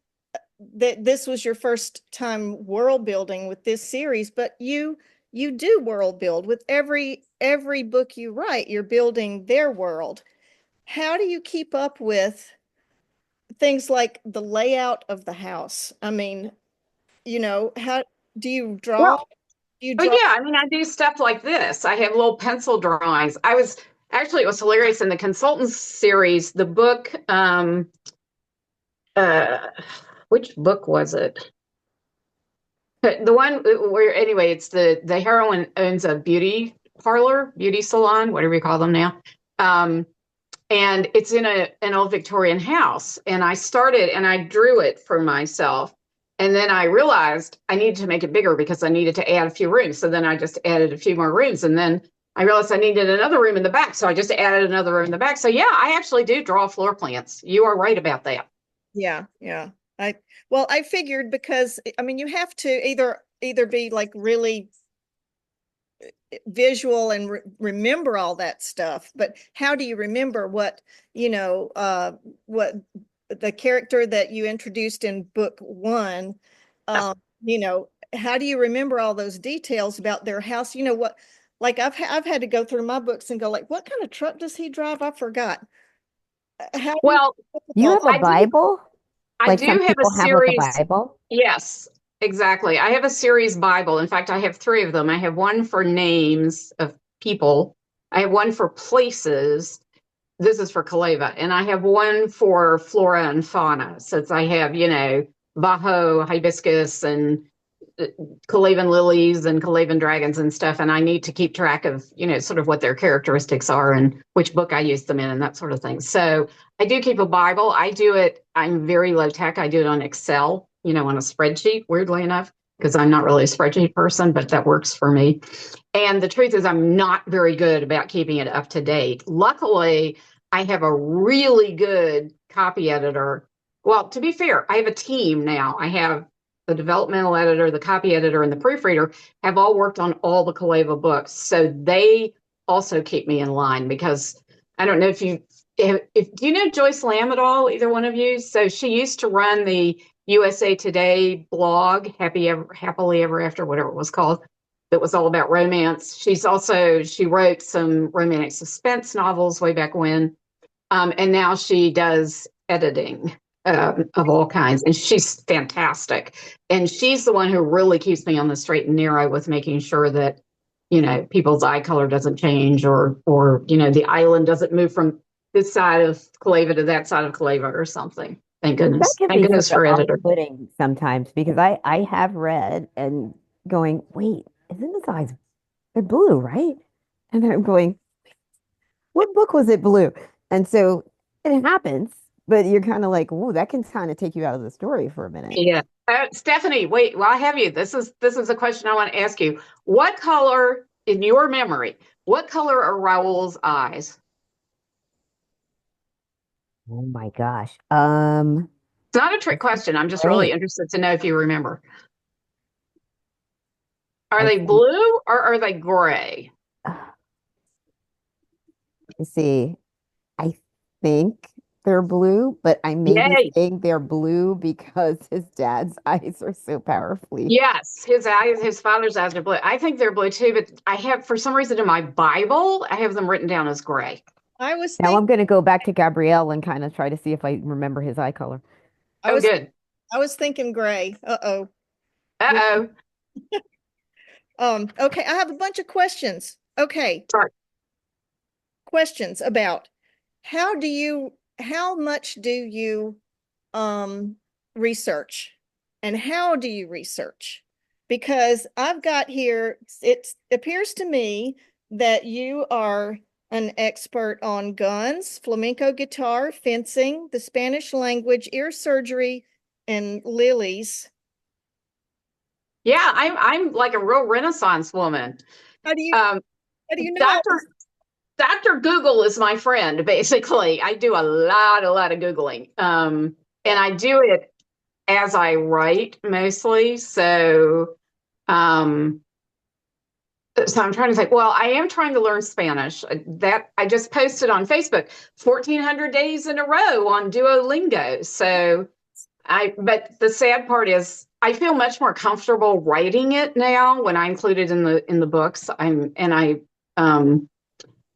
S1: that this was your first time world building with this series, but you do world build with every book you write, you're building their world. How do you keep up with things like the layout of the house? I mean, how do you draw?
S4: well,
S1: Do you
S4: oh
S1: draw?
S4: yeah, I mean I do stuff like this. I have little pencil drawings. I was actually it was hilarious in the consultants series, the book uh which book was it? The one where anyway, it's the heroine owns a beauty parlor, beauty salon, whatever you call them now. Um, and it's in an old Victorian house. And I started and I drew it for myself. And then I realized I needed to make it bigger because I needed to add a few rooms. So then I just added a few more rooms. And then I realized I needed another room in the back. So I just added another room in the back. So yeah, I actually do draw floor plans. You are right about that.
S1: Yeah, yeah. I figured because I mean you have to either be like really visual and remember all that stuff, but how do you remember what the character that you introduced in book one, um, how do you remember all those details about their house? You know what, like I've had to go through my books and go like, what kind of truck does he drive? I forgot. How do you
S4: Well,
S1: come up with
S3: you
S1: all
S3: have a Bible?
S4: I
S3: Like some
S4: do have a
S3: people have like a
S4: series.
S3: Bible?
S4: Yes, exactly. I have a series Bible. In fact, I have three of them. I have one for names of people. I have one for places. This is for Kaleva. And I have one for flora and fauna. Since I have, Bajo, hibiscus, and Kalevan lilies and Kalevan dragons and stuff. And I need to keep track of, sort of what their characteristics are and which book I use them in and that sort of thing. So I do keep a Bible. I do it. I'm very low tech. I do it on Excel, on a spreadsheet, weirdly enough, because I'm not really a spreadsheet person, but that works for me. And the truth is, I'm not very good about keeping it up to date. Luckily, I have a really good copy editor. Well, to be fair, I have a team now. I have the developmental editor, the copy editor, and the proofreader have all worked on all the Kaleva books. So they also keep me in line because I don't know if do you know Joyce Lamb at all, either one of you? So she used to run the USA Today blog, Happily Ever After, whatever it was called, that was all about romance. She wrote some romantic suspense novels way back when. And now she does editing of all kinds, and she's fantastic. And she's the one who really keeps me on the straight and narrow with making sure that people's eye color doesn't change, or the island doesn't move from this side of Kaleva to that side of Kaleva or something. Thank
S3: That
S4: goodness.
S3: can
S4: Thank
S3: be
S4: goodness
S3: sort of
S4: for editor.
S3: off-putting sometimes because I have read and going, wait, isn't his eyes they're blue, right? And then I'm going, what book was it blue? And so it happens, but you're kind of like, whoa, that can kind of take you out of the story for a minute.
S4: Yeah. Stephanie, wait, while I have you, this is a question I want to ask you. What color, in your memory, what color are Raoul's eyes?
S3: Oh my gosh.
S4: It's not a trick question. I'm just really
S3: Great.
S4: interested to know if you remember. Are
S3: I
S4: they
S3: think,
S4: blue or are they gray?
S3: you see, I think. they're blue, but I may be
S4: Yay.
S3: saying they're blue because his dad's eyes are so powerfully.
S4: Yes, his eyes, his father's eyes are blue. I think they're blue too, but I have, for some reason in my Bible, I have them written down as gray.
S1: I was
S3: Now
S1: think
S3: I'm going to go back to Gabrielle and kind of try to see if I remember his eye color.
S1: I
S4: Oh,
S1: was
S4: good.
S1: I was thinking gray. Uh-oh.
S4: Uh-oh.
S1: Okay, I have a bunch of questions. Okay,
S4: Sorry.
S1: questions about how much do you um research and how do you research? Because I've got here, it appears to me that you are an expert on guns, flamenco guitar, fencing, the Spanish language, ear surgery, and lilies.
S4: Yeah, I'm like a real Renaissance woman.
S1: How do you
S4: Um,
S1: how do you know all this?
S4: Dr. Google is my friend, basically. I do a lot of Googling. And I do it as I write mostly. Um, so I'm trying to think, well, I am trying to learn Spanish. That I just posted on Facebook 1,400 days in a row on Duolingo. But the sad part is I feel much more comfortable writing it now when I include it in the books.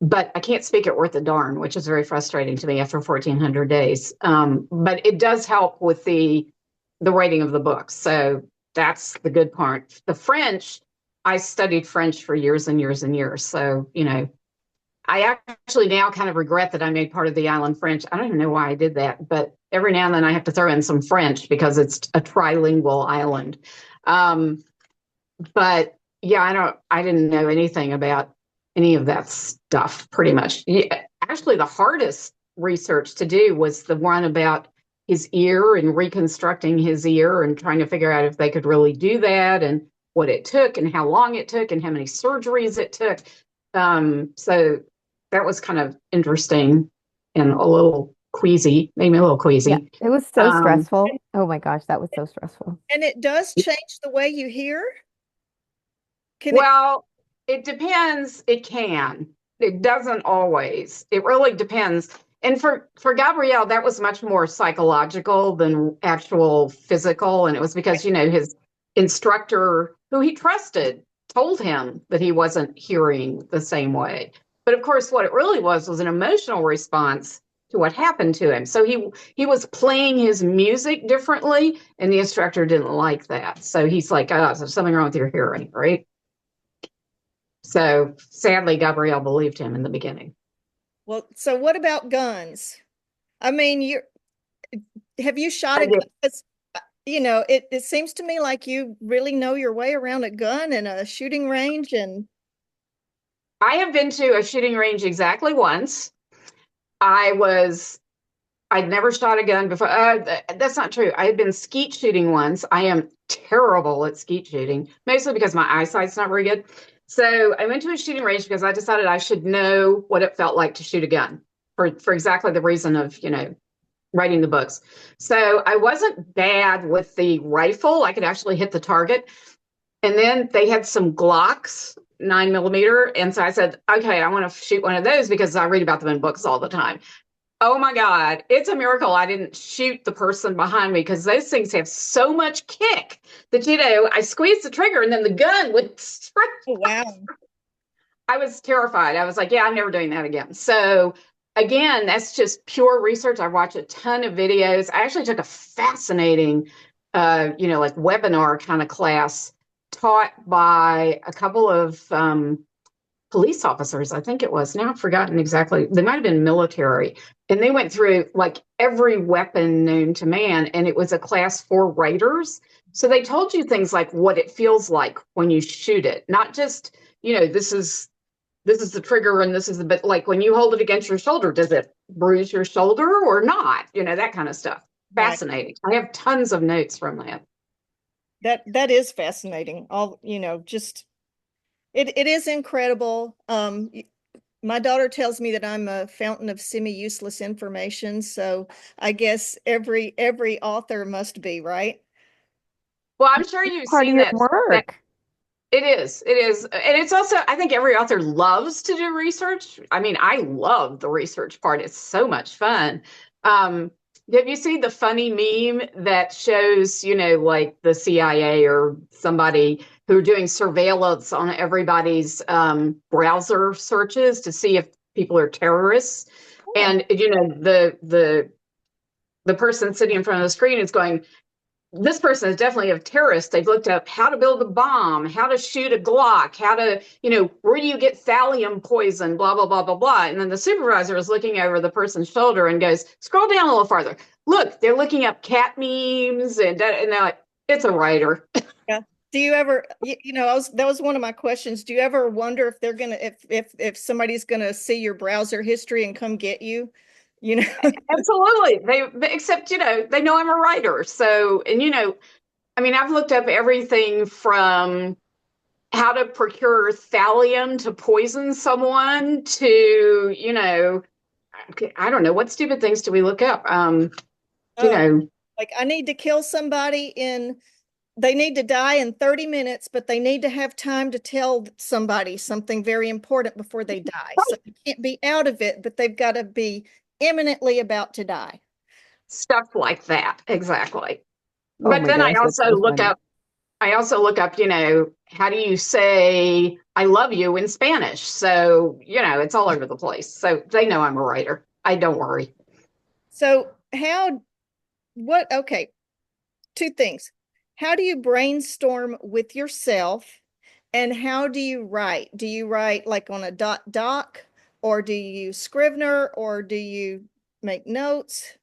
S4: But I can't speak it worth a darn, which is very frustrating to me after 1,400 days. But it does help with the writing of the books. So that's the good part. The French, I studied French for years and years and years. So, I actually now kind of regret that I made part of the island French. I don't even know why I did that, but every now and then I have to throw in some French because it's a trilingual island. Um, but yeah, I didn't know anything about any of that stuff pretty much. Yeah, actually, the hardest research to do was the one about his ear and reconstructing his ear and trying to figure out if they could really do that and what it took and how long it took and how many surgeries it took. So that was kind of interesting and a little queasy, made me a little
S3: Yeah,
S4: queasy.
S3: it was so
S4: Um,
S3: stressful. Oh my gosh, that was so stressful.
S1: And it does change the way you hear? Can it?
S4: Well, it depends. It can. It doesn't always. It really depends. And for Gabrielle, that was much more psychological than actual physical. And it was because, his instructor, who he trusted, told him that he wasn't hearing the same way. But of course, what it really was an emotional response to what happened to him. So he was playing his music differently, and the instructor didn't like that. So he's like, "Oh, there's something wrong with your hearing, right?" So sadly, Gabrielle believed him in the beginning.
S1: Well, so what about guns? I mean, have you shot
S4: I
S1: a gun?
S4: did.
S1: 'Cause, it seems to me like you really know your way around a gun and a shooting range and
S4: I have been to a shooting range exactly once. I was, I'd never shot a gun before. That's not true. I had been skeet shooting once. I am terrible at skeet shooting, mostly because my eyesight's not very good. So I went to a shooting range because I decided I should know what it felt like to shoot a gun for exactly the reason of, writing the books. So I wasn't bad with the rifle. I could actually hit the target. And then they had some Glocks, 9 millimeter. And so I said, okay, I want to shoot one of those because I read about them in books all the time. Oh my God, it's a miracle I didn't shoot the person behind me because those things have so much kick that, I squeezed the trigger and then the gun went straight.
S1: oh wow.
S4: I was terrified. I was like, yeah, I'm never doing that again. So again, that's just pure research. I watched a ton of videos. I actually took a fascinating, like webinar kind of class taught by a couple of police officers, I think it was. Now I've forgotten exactly. They might have been military. And they went through like every weapon known to man. And it was a class for writers. So they told you things like what it feels like when you shoot it, not just, this is the trigger and this is but like when you hold it against your shoulder, does it bruise your shoulder or not? That kind of stuff.
S1: Right.
S4: Fascinating. I have tons of notes from that.
S1: That is fascinating. Just it is incredible. My daughter tells me that I'm a fountain of semi-useless information, so I guess every author must be, right?
S4: Well, I'm sure you've
S3: Part of
S4: seen
S3: your
S4: that.
S3: work.
S4: It is. It is. And it's also, I think every author loves to do research. I mean, I love the research part. It's so much fun. Have you seen the funny meme that shows, like the CIA or somebody who are doing surveillance on everybody's browser searches to see if people are terrorists? And the person sitting in front of the screen is going, this person is definitely a terrorist. They've looked up how to build a bomb, how to shoot a Glock, how to, where do you get thallium poison, blah, blah, blah, blah, blah. And then the supervisor is looking over the person's shoulder and goes, scroll down a little farther. Look, they're looking up cat memes and they're like, it's a writer.
S1: Yeah. Do you ever, that was one of my questions. Do you ever wonder if they're gonna, if somebody's gonna see your browser history and come get you?
S4: Absolutely. Except, they know I'm a writer. So, and, I mean, I've looked up everything from how to procure thallium to poison someone to, I don't know, what stupid things do we look up?
S1: Like I need to kill somebody they need to die in 30 minutes, but they need to have time to tell somebody something very important before they die. So they can't be out of it, but they've got to be imminently about to die.
S4: Stuff like that. Exactly.
S3: Oh
S4: But
S3: my
S4: then
S3: gosh, that's so funny.
S4: I also look up, how do you say I love you in Spanish? So, it's all over the place. So they know I'm a writer. Don't worry.
S1: So okay, two things. How do you brainstorm with yourself and how do you write? Do you write like on a doc or do you use Scrivener or do you make notes?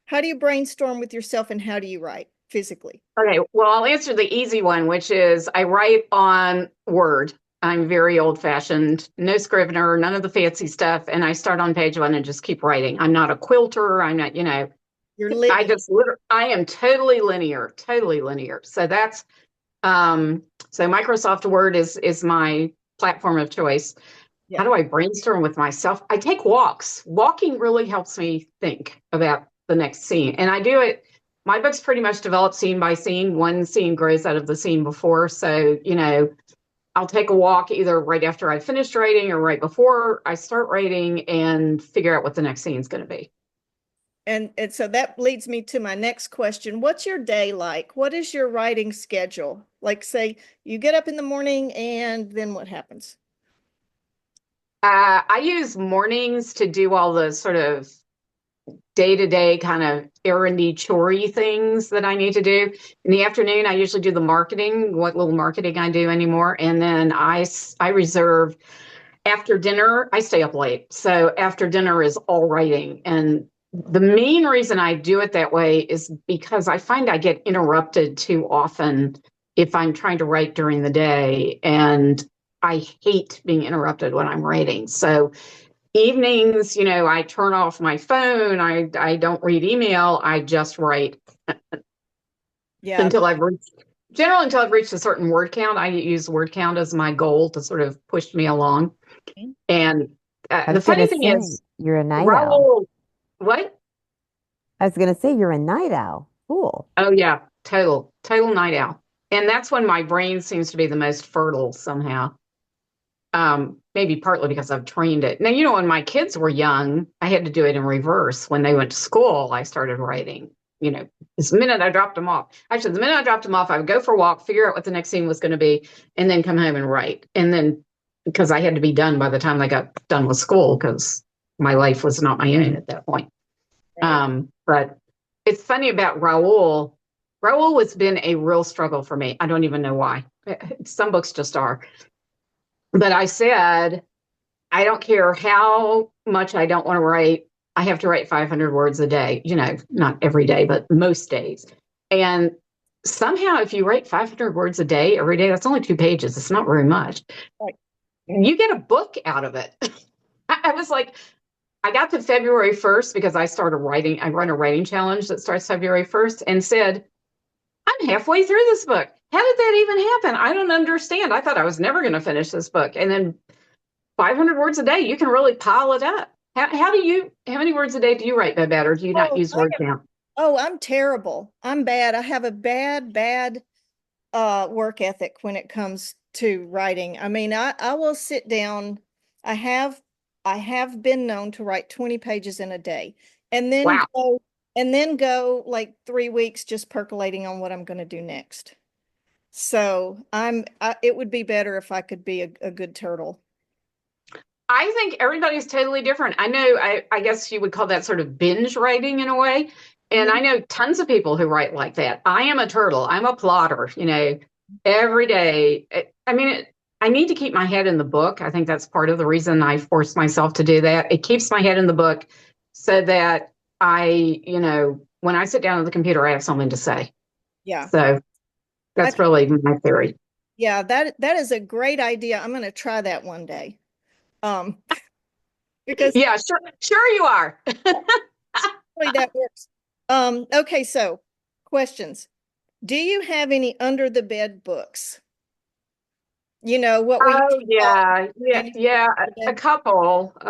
S1: How do you brainstorm with yourself and how do you write physically?
S4: Okay, well, I'll answer the easy one, which is I write on Word. I'm very old fashioned, no Scrivener, none of the fancy stuff. And I start on page one and just keep writing. I'm not a quilter. I'm not,
S1: You're linear.
S4: I am totally linear, totally linear. So that's, so Microsoft Word is my platform of choice. Yeah. How do I brainstorm with myself? I take walks. Walking really helps me think about the next scene. And I do it. My book's pretty much developed scene by scene. One scene grows out of the scene before. So, I'll take a walk either right after I finished writing or right before I start writing and figure out what the next scene is going to be.
S1: And so that leads me to my next question. What's your day like? What is your writing schedule? Like, say you get up in the morning and then what happens?
S4: I use mornings to do all the sort of day-to-day kind of errandy, chorey things that I need to do. In the afternoon, I usually do the marketing, what little marketing I do anymore. And then I reserve after dinner, I stay up late. So after dinner is all writing. And the main reason I do it that way is because I find I get interrupted too often if I'm trying to write during the day. And I hate being interrupted when I'm writing. So evenings, I turn off my phone. I don't read email. I just write.
S1: Yeah.
S4: Until I've reached a certain word count. I use word count as my goal to sort of push me along. And the funny thing is,
S3: you're a night
S4: Raul,
S3: owl.
S4: What?
S3: I was going to say you're a night owl. Cool.
S4: Oh yeah, total night owl. And that's when my brain seems to be the most fertile somehow. Maybe partly because I've trained it. Now, when my kids were young, I had to do it in reverse. When they went to school, I started writing. The minute I dropped them off. Actually, the minute I dropped them off, I would go for a walk, figure out what the next scene was going to be, and then come home and write. And then, because I had to be done by the time they got done with school, because my life was not my own at that point. Right. But it's funny about Raul. Raul has been a real struggle for me. I don't even know why. Some books just are. But I said, I don't care how much I don't want to write. I have to write 500 words a day, not every day, but most days. And somehow if you write 500 words a day, every day, that's only 2 pages. It's not very much. Right. You get a book out of it. I was like, I got to February 1st because I run a writing challenge that starts February 1st and said, I'm halfway through this book. How did that even happen? I don't understand. I thought I was never going to finish this book. And then 500 words a day, you can really pile it up. How many words a day do you write, Babette, or do you not use word count?
S1: Oh, I'm terrible. I'm bad. I have a bad work ethic when it comes to writing. I mean, I will sit down. I have been known to write 20 pages in a day. and then
S4: Wow.
S1: go and then go like 3 weeks just percolating on what I'm going to do next. So it would be better if I could be a good turtle.
S4: I think everybody's totally different. I know, I guess you would call that sort of binge writing in a way. And I
S1: Mhm.
S4: know tons of people who write like that. I am a turtle. I'm a plotter, every day. I mean, I need to keep my head in the book. I think that's part of the reason I force myself to do that. It keeps my head in the book so that when I sit down at the computer, I have something to say.
S1: Yeah.
S4: So
S1: I
S4: that's really my theory.
S1: Yeah, that is a great idea. I'm going to try that one day. Um, because
S4: Yeah, sure you are.
S1: really that works. Okay, so questions. Do you have any under the bed books? You know, what we used
S4: Oh
S1: to call
S4: yeah, yeah,
S1: manuscripts
S4: yeah.
S1: under the
S4: A
S1: bed.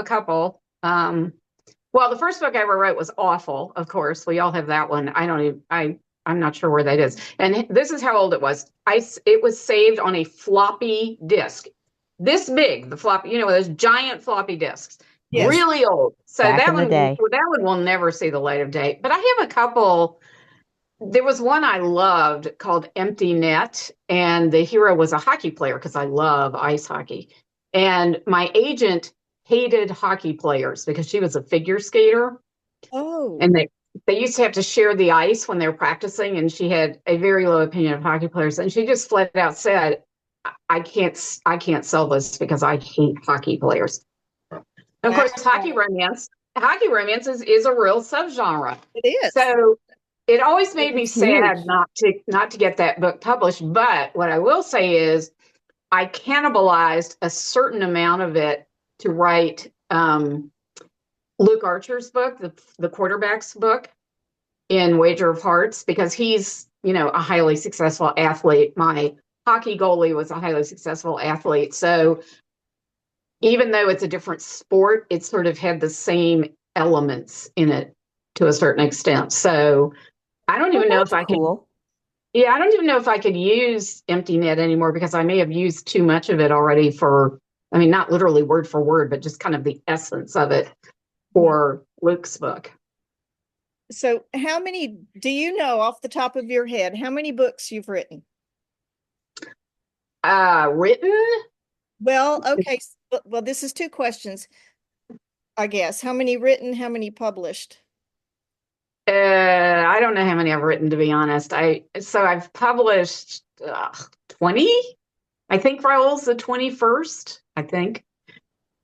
S4: couple. Well, the first book I ever wrote was awful. Of course, we all have that one. I don't even. I'm not sure where that is. And this is how old it was. It was saved on a floppy disk, this big. The floppy, those giant floppy disks,
S1: Yes.
S4: really old. So
S3: Back in the day.
S4: that one will never see the light of day. But I have a couple. There was one I loved called Empty Net, and the hero was a hockey player because I love ice hockey. And my agent hated hockey players because she was a figure skater,
S1: Oh,
S4: and they used to have to share the ice when they were practicing, and she had a very low opinion of hockey players. And she just flat out said, I can't sell this because I hate hockey players." Of course,
S1: wow.
S4: hockey romance is a real subgenre.
S1: It is.
S4: So it always made me
S3: It's
S4: sad
S3: huge.
S4: not to get that book published. But what I will say is I cannibalized a certain amount of it to write Luke Archer's book, the quarterback's book in Wager of Hearts, because he's, a highly successful athlete. My hockey goalie was a highly successful athlete. So even though it's a different sport, it sort of had the same elements in it to a certain extent. So I don't
S3: Well,
S4: even know if
S3: that's
S4: I can,
S3: cool.
S4: yeah, I don't even know if I could use Empty Net anymore because I may have used too much of it already I mean, not literally word for word, but just kind of the essence of it
S1: Mhm.
S4: for Luke's book.
S1: So do you know off the top of your head, how many books you've written?
S4: Written,
S1: Well, okay. Well, this is two questions, I guess. How many written, how many published?
S4: I don't know how many I've written, to be honest. I've published 20. I think Raoul's the 21st, I think.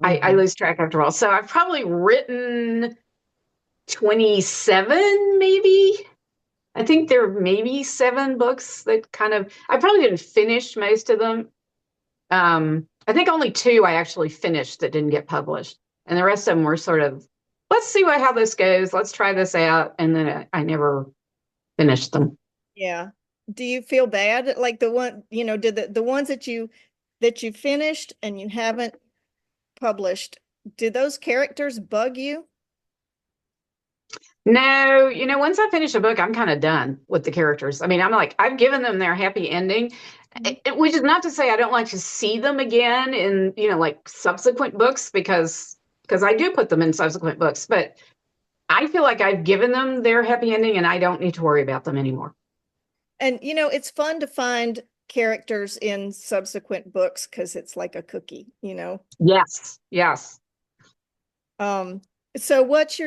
S4: I
S3: Mhm.
S4: lose track after all. So I've probably written 27, maybe. I think there are maybe 7 books that I probably didn't finish most of them. I think only 2 I actually finished that didn't get published. And the rest of them were sort of, let's see how this goes. Let's try this out. And then I never finished them.
S1: Yeah. Do you feel bad? Like did the ones that you finished and you haven't published, did those characters bug you?
S4: No, once I finish a book, I'm kind of done with the characters. I mean, I'm like, I've given them their happy ending,
S1: Mhm.
S4: which is not to say I don't like to see them again in, like subsequent books because I do put them in subsequent books, but I feel like I've given them their happy ending and I don't need to worry about them anymore.
S1: And it's fun to find characters in subsequent books because it's like a cookie.
S4: Yes, yes.
S1: Um, so what is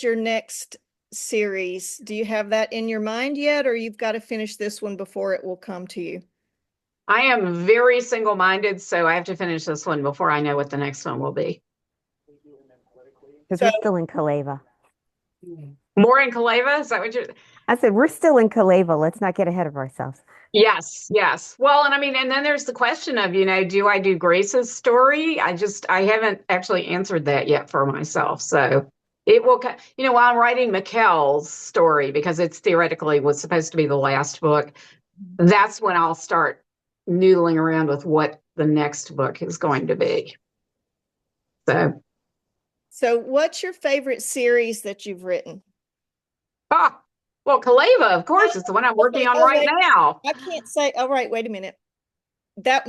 S1: your next series? Do you have that in your mind yet, or you've got to finish this one before it will come to you?
S4: I am very single-minded, so I have to finish this one before I know what the next one will be.
S3: Because
S1: So,
S3: we're still in Kaleva.
S4: More in Kaleva? Is that what you're?
S3: I said, we're still in Kaleva. Let's not get ahead of ourselves.
S4: Yes, yes. Well, and I mean, and then there's the question of, do I do Grace's story? I haven't actually answered that yet for myself. So it will, while I'm writing Mikkel's story, because it's theoretically was supposed to be the last book, that's when I'll start noodling around with what the next book is going to be. So,
S1: so what's your favorite series that you've written?
S4: ah, well, Kaleva, of course, is the one I'm working
S1: Okay,
S4: on
S1: oh
S4: right
S1: wait,
S4: now.
S1: I can't say. All right, wait a minute. That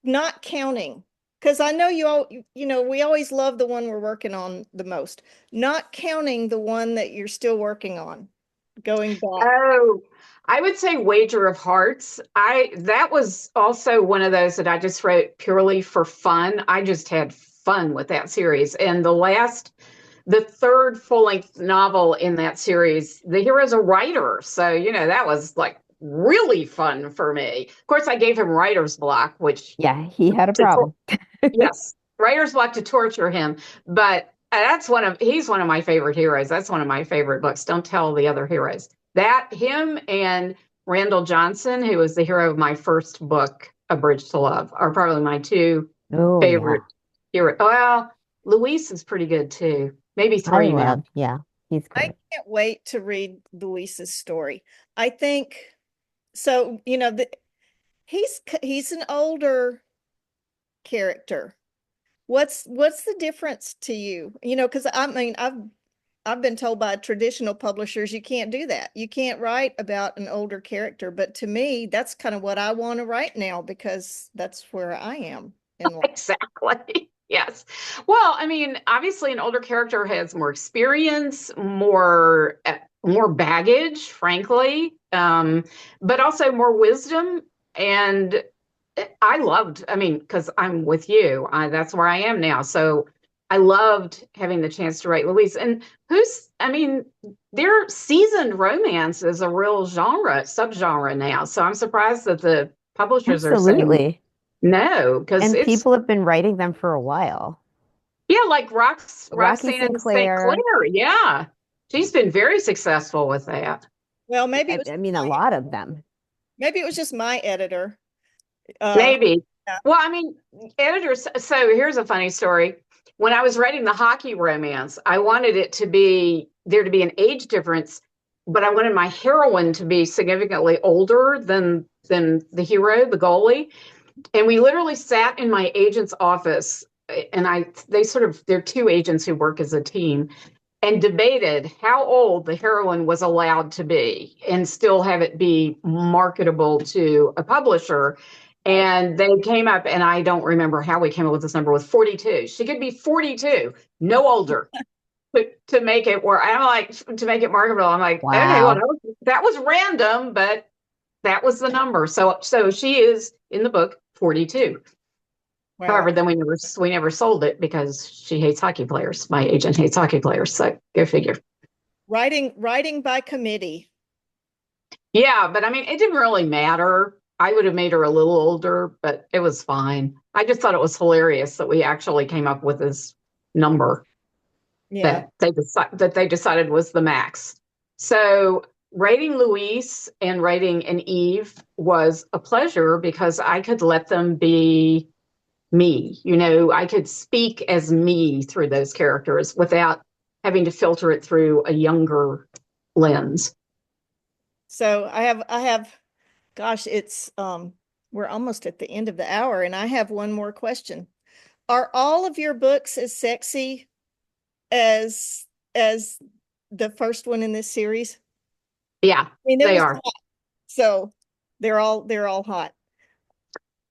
S1: not counting. Because I know you all, we always love the one we're working on the most, not counting the one that you're still working on, going back.
S4: Oh, I would say Wager of Hearts. That was also one of those that I just wrote purely for fun. I just had fun with that series. And the third full-length novel in that series, the hero's a writer. So, that was like really fun for me. Of course, I gave him writer's block, which
S3: Yeah, he had a
S4: to
S3: problem.
S4: yes, writer's block to torture him. But he's one of my favorite heroes. That's one of my favorite books. Don't tell the other heroes. Him and Randall Johnson, who was the hero of my first book, A Bridge to Love, are probably my two
S3: Oh, yeah.
S4: favorite heroes. Well, Luis is pretty good too. Maybe three now.
S3: Yeah, he's
S1: I
S3: great.
S1: can't wait to read Luis's story. I think so, he's an older character. What's the difference to you? Because I mean, I've been told by traditional publishers you can't do that. You can't write about an older character, but to me, that's kind of what I want to write now because that's where I am in life.
S4: Exactly. Yes. Well, I mean, obviously, an older character has more experience, more baggage, frankly, but also more wisdom. And I mean, because I'm with you, that's where I am now. So I loved having the chance to write Louise. And I mean, their seasoned romance is a real subgenre now. So I'm surprised that the publishers are saying
S3: Absolutely.
S4: no, because
S3: And
S4: it's,
S3: people have been writing them for a while.
S4: yeah, like
S3: Rocky
S4: Roxanne and St.
S3: Sinclair.
S4: Clair. Yeah. She's been very successful with that.
S1: Well,
S3: I mean, a lot of them.
S1: maybe it was just my editor.
S4: Maybe.
S1: Yeah.
S4: Well, I mean, editors. So here's a funny story. When I was writing the hockey romance, I wanted there to be an age difference, but I wanted my heroine to be significantly older than the hero, the goalie. And we literally sat in my agent's office, and there are two agents who work as a team, and debated how old the heroine was allowed to be and still have it be marketable to a publisher. And they came up, and I don't remember how we came up with this number, with 42. She could be 42, no older. To make it where I'm like, to make it marketable, I'm like, okay, well,
S3: Wow.
S4: that was random, but that was the number. So she is in the book 42.
S1: Wow.
S4: However, then we never sold it because she hates hockey players. My agent hates hockey players. So go figure.
S1: Writing by committee.
S4: Yeah, but I mean, it didn't really matter. I would have made her a little older, but it was fine. I just thought it was hilarious that we actually came up with this number
S1: Yeah.
S4: that they decided was the max. So writing Louise and writing an Eve was a pleasure because I could let them be me. I could speak as me through those characters without having to filter it through a younger lens.
S1: So I have gosh, we're almost at the end of the hour and I have one more question. Are all of your books as sexy as the first one in this series?
S4: Yeah,
S1: I mean, it
S4: they
S1: was
S4: are.
S1: hot, so they're all hot.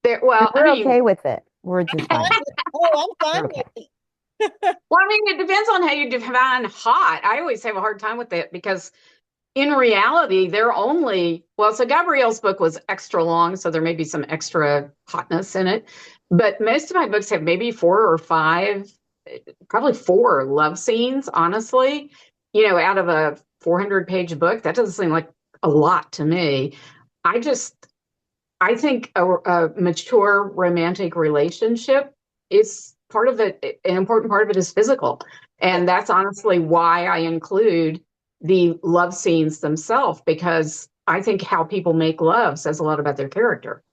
S3: And
S4: I
S3: we're
S4: mean,
S3: okay with it. We're just fine.
S1: Oh, I'm
S3: We're
S1: fine
S3: okay.
S1: with it.
S4: well, I mean, it depends on how you define hot. I always have a hard time with it because in reality, so Gabrielle's book was extra long, so there may be some extra hotness in it. But most of my books have maybe 4 or 5, probably 4 love scenes, honestly. Out of a 400-page book, that doesn't seem like a lot to me. I think a mature romantic relationship is part of it. An important part of it is physical. And that's honestly why I include the love scenes themselves, because I think how people make love says a lot about their character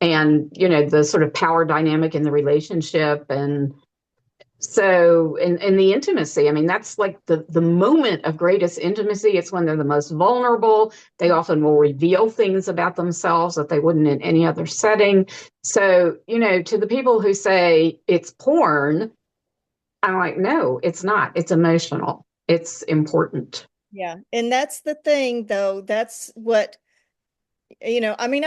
S4: and, the sort of power dynamic in the relationship. And so, and the intimacy, I mean, that's like the moment of greatest intimacy. It's when they're the most vulnerable. They often will reveal things about themselves that they wouldn't in any other setting. So, to the people who say it's porn, I'm like, no, it's not. It's emotional. It's important.
S1: Yeah. And that's the thing though. That's what, I mean,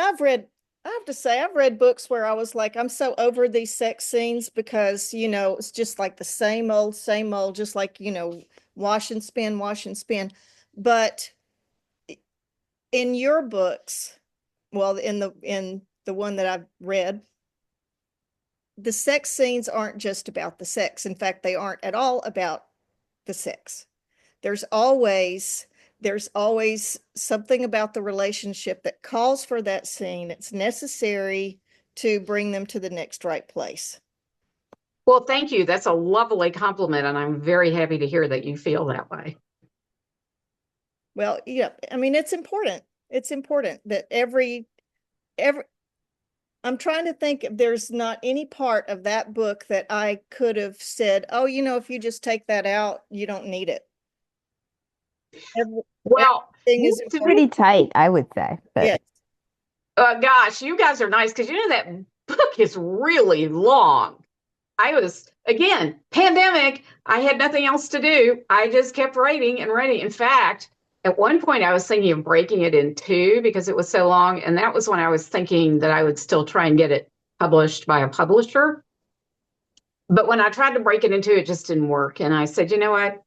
S1: I have to say, I've read books where I was like, I'm so over these sex scenes because, it's just like the same old, just like, wash and spin, wash and spin. But in your books, well, in the one that I've read, the sex scenes aren't just about the sex. In fact, they aren't at all about the sex. There's always there's always something about the relationship that calls for that scene. It's necessary to bring them to the next right place.
S4: Well, thank you. That's a lovely compliment, and I'm very happy to hear that you feel that way.
S1: Well, yeah, I mean, it's important. It's important that every I'm trying to think if there's not any part of that book that I could have said, oh, if you just take that out, you don't need it. Every,
S4: Well,
S1: everything is
S3: It's
S1: important.
S3: pretty tight, I would say.
S1: Yes.
S3: But
S4: gosh, you guys are nice because that book is really long. I was, again, pandemic. I had nothing else to do. I just kept writing and writing. In fact, at one point, I was thinking of breaking it in two because it was so long. And that was when I was thinking that I would still try and get it published by a publisher. But when I tried to break it in two, it just didn't work. And I said, you know what?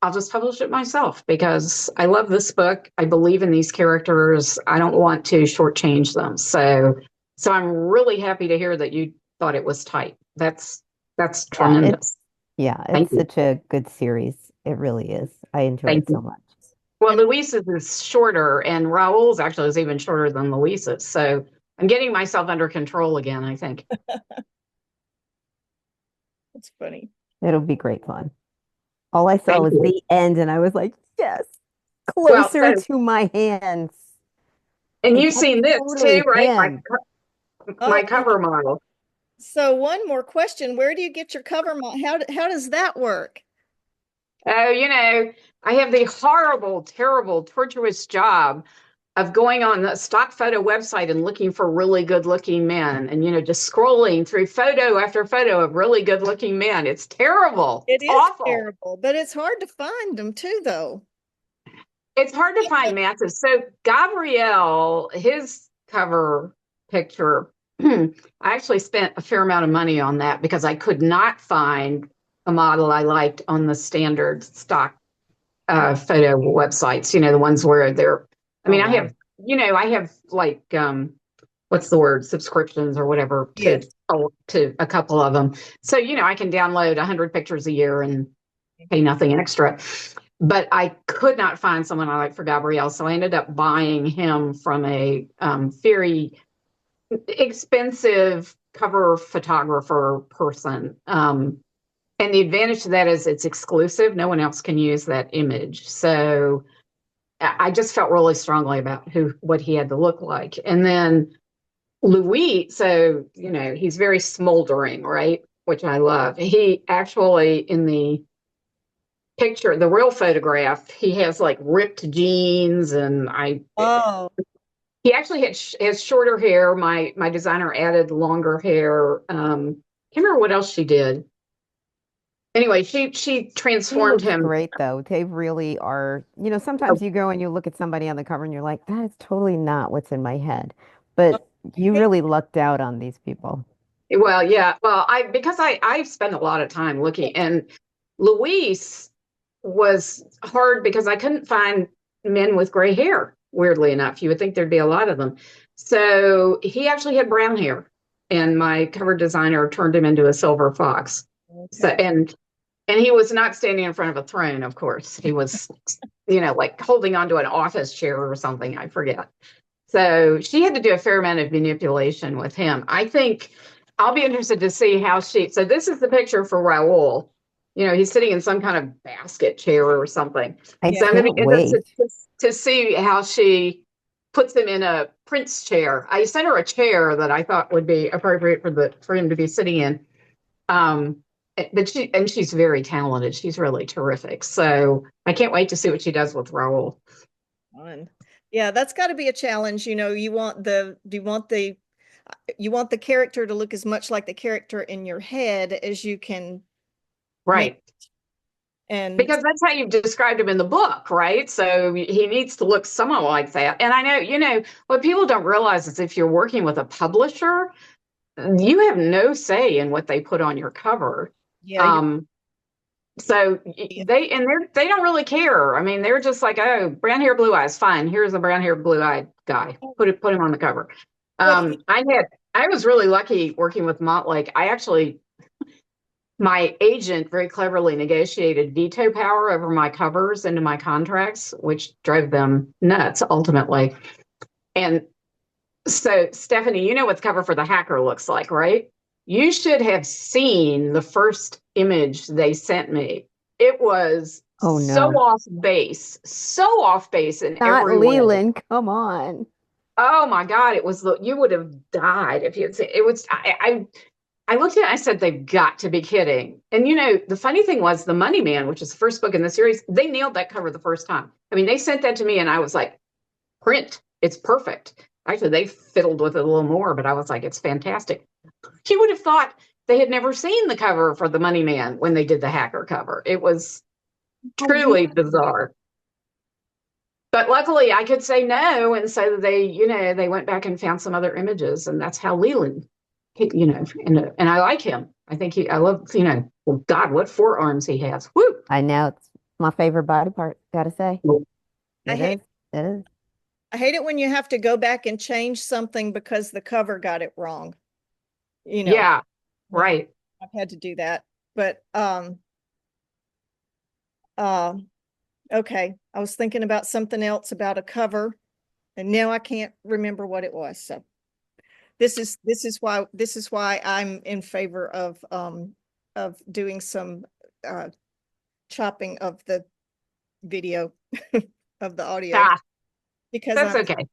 S4: I'll just publish it myself because I love this book. I believe in these characters. I don't want to shortchange them. So I'm really happy to hear that you thought it was tight. That's
S3: yeah,
S4: tremendous. Thank
S3: it's
S4: you.
S3: such a good series. It really is. I enjoy
S4: Thank
S3: it so
S4: you.
S3: much.
S4: Well,
S1: And
S4: Luisa's is shorter, and Raul's actually is even shorter than Luisa's. So I'm getting myself under control again, I think.
S1: it's funny.
S3: It'll be great fun. All I saw
S4: Thank
S3: was
S4: you.
S3: the end, and I was like, yes,
S4: Well,
S3: closer to my hands.
S4: and
S3: Like,
S4: you've
S3: that's
S4: seen this too,
S3: totally
S4: right?
S3: him.
S4: My
S1: Oh,
S4: cover model.
S1: so one more question. Where do you get your cover how does that work?
S4: Oh, I have the horrible, terrible, tortuous job of going on the stock photo website and looking for really good looking men and, just scrolling through photo after photo of really good looking men. It's terrible.
S1: It
S4: It's
S1: is
S4: awful.
S1: terrible, but it's hard to find them too, though.
S4: It's hard to find matches. So Gabrielle, his cover picture, I actually spent a fair amount of money on that because I could not find a model I liked on the standard stock photo websites, the ones where I
S3: Oh,
S4: mean,
S3: wow.
S4: I have like, what's the word, subscriptions or whatever
S1: Yes.
S4: to a couple of them. So, I can download 100 pictures a year and pay nothing extra. But I could not find someone I like for Gabrielle. So I ended up buying him from a very expensive cover photographer person. And the advantage to that is it's exclusive. No one else can use that image. So I just felt really strongly about what he had to look like. And then Louis, so, he's very smoldering, right? Which I love. He actually, in the picture, the real photograph, he has like ripped jeans
S1: Oh,
S4: he actually has shorter hair. My designer added longer hair. Can't remember what else she did. Anyway, she
S3: He
S4: transformed
S3: looks
S4: him.
S3: great, though. They really are. Sometimes you go and you look at somebody on the cover and you're like, that is totally not what's in my head. But you
S1: okay.
S3: really lucked out on these people.
S4: Well, yeah. Well, I spent a lot of time looking, and Luis was hard because I couldn't find men with gray hair. Weirdly enough, you would think there'd be a lot of them. So he actually had brown hair, and my cover designer turned him into a silver fox. So
S1: Okay.
S4: and he was not standing in front of a throne, of course. He was, like holding onto an office chair or something. I forget. So she had to do a fair amount of manipulation with him. I think I'll be interested to see how so this is the picture for Raul. He's sitting in some kind of basket chair or something.
S3: I
S1: Yeah.
S4: So I'm going to
S3: can't
S4: be interested
S3: wait.
S4: to see how she puts him in a prince chair. I sent her a chair that I thought would be appropriate for him to be sitting in. Um, but she's very talented. She's really terrific. So I can't wait to see what she does with Raul.
S1: Fun. Yeah, that's got to be a challenge. You want the character to look as much like the character in your head as you can make.
S4: Right.
S1: And
S4: Because that's how you've described him in the book, right? So he needs to look somewhat like that. And I know, what people don't realize is if you're working with a publisher, you have no say in what they put on your cover.
S1: yeah,
S4: Um, so
S1: yeah.
S4: they don't really care. I mean, they're just like, oh, brown hair, blue eyes, fine. Here's a brown hair, blue eyed guy. Put him on the cover.
S1: What
S4: I was really lucky working with Montlake. My agent very cleverly negotiated veto power over my covers into my contracts, which drove them nuts ultimately. And so, Stephanie, you know what the cover for The Hacker looks like, right? You should have seen the first image they sent me. It was
S3: Oh no.
S4: so off base in
S3: Not
S4: every way.
S3: Leland, come on.
S4: Oh my God, you would have died if you had seen it. Was I looked at it and I said, they've got to be kidding. And the funny thing was The Money Man, which is the first book in the series, they nailed that cover the first time. I mean, they sent that to me and I was like, print, it's perfect. Actually, they fiddled with it a little more, but I was like, it's fantastic. You would have thought they had never seen the cover for The Money Man when they did the Hacker cover. It was
S1: oh, you
S4: truly bizarre. But luckily I could say no. And so they went back and found some other images. And that's how Leland, and I like him. I love, well, God, what forearms he has. Woo!
S3: I know it's my favorite body part, gotta say.
S1: I
S3: It
S1: hate
S3: is. It is.
S1: I hate it when you have to go back and change something because the cover got it wrong. You know,
S4: Yeah, right.
S1: I've had to do that. But uh okay. I was thinking about something else about a cover, and now I can't remember what it was. So this is why I'm in favor of doing some uh chopping of the video of the audio
S4: Ah,
S1: because
S4: that's okay.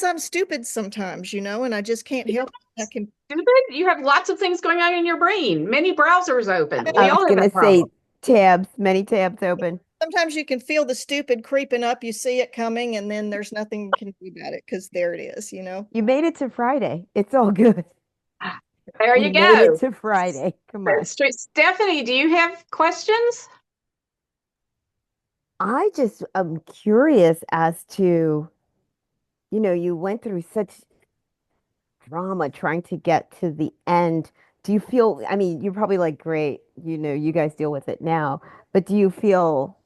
S1: I'm stupid sometimes, and I just can't help it. I can
S4: Stupid. You have lots of things going on in your brain, many browsers open. We
S3: I was
S4: all have
S3: gonna
S4: that
S3: say
S4: problem.
S3: many tabs open.
S1: sometimes you can feel the stupid creeping up. You see it coming, and then there's nothing you can do about it because there it is.
S3: You made it to Friday. It's all good.
S4: There
S3: We
S4: you
S3: made it
S4: go.
S3: to Friday. Come on.
S4: Stephanie, do you have questions?
S3: I just am curious as to, you went through such drama trying to get to the end. Do you feel, I mean, you're probably like, great, you guys deal with it now, but do you feel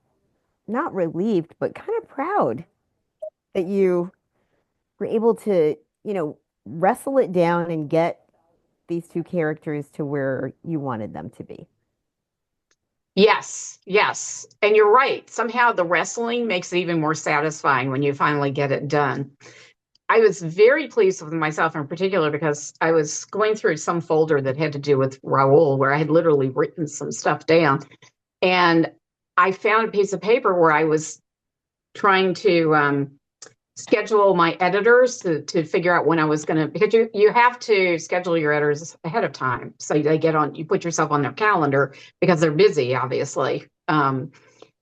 S3: not relieved, but kind of proud that you were able to, wrestle it down and get these two characters to where you wanted them to be?
S4: Yes, yes. And you're right. Somehow the wrestling makes it even more satisfying when you finally get it done. I was very pleased with myself in particular because I was going through some folder that had to do with Raoul, where I had literally written some stuff down. And I found a piece of paper where I was trying to schedule my editors to figure out when I was going to, because you have to schedule your editors ahead of time. So you put yourself on their calendar because they're busy, obviously.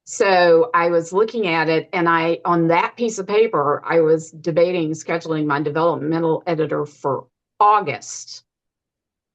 S4: So I was looking at it, and on that piece of paper, I was debating scheduling my developmental editor for August.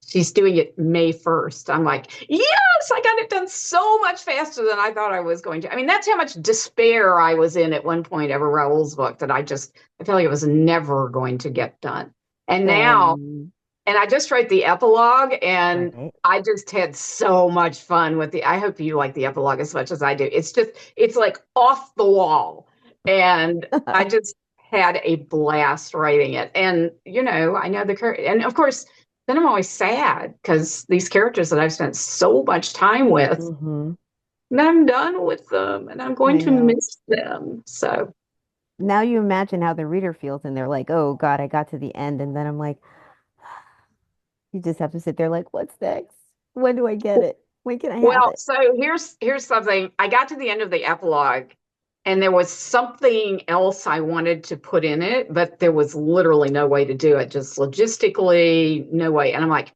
S4: She's doing it May 1st. I'm like, yes, I got it done so much faster than I thought I was going to. I mean, that's how much despair I was in at one point over Raoul's book that I felt like it was never going to get done. And I just wrote the epilogue, and
S3: Right.
S4: I just had so much fun with I hope you like the epilogue as much as I do. It's like off the wall. And I just had a blast writing it. And, I know and of course, then I'm always sad because these characters that I've spent so much time with,
S3: Hmm.
S4: and I'm done with them and I'm going
S3: I
S4: to
S3: know.
S4: miss them. So,
S3: Now you imagine how the reader feels, and they're like, oh God, I got to the end. And then I'm like, you just have to sit there like, what's next? When do I get it? When can I have
S4: well,
S3: it?
S4: so here's something. I got to the end of the epilogue and there was something else I wanted to put in it, but there was literally no way to do it, just logistically, no way. And I'm like,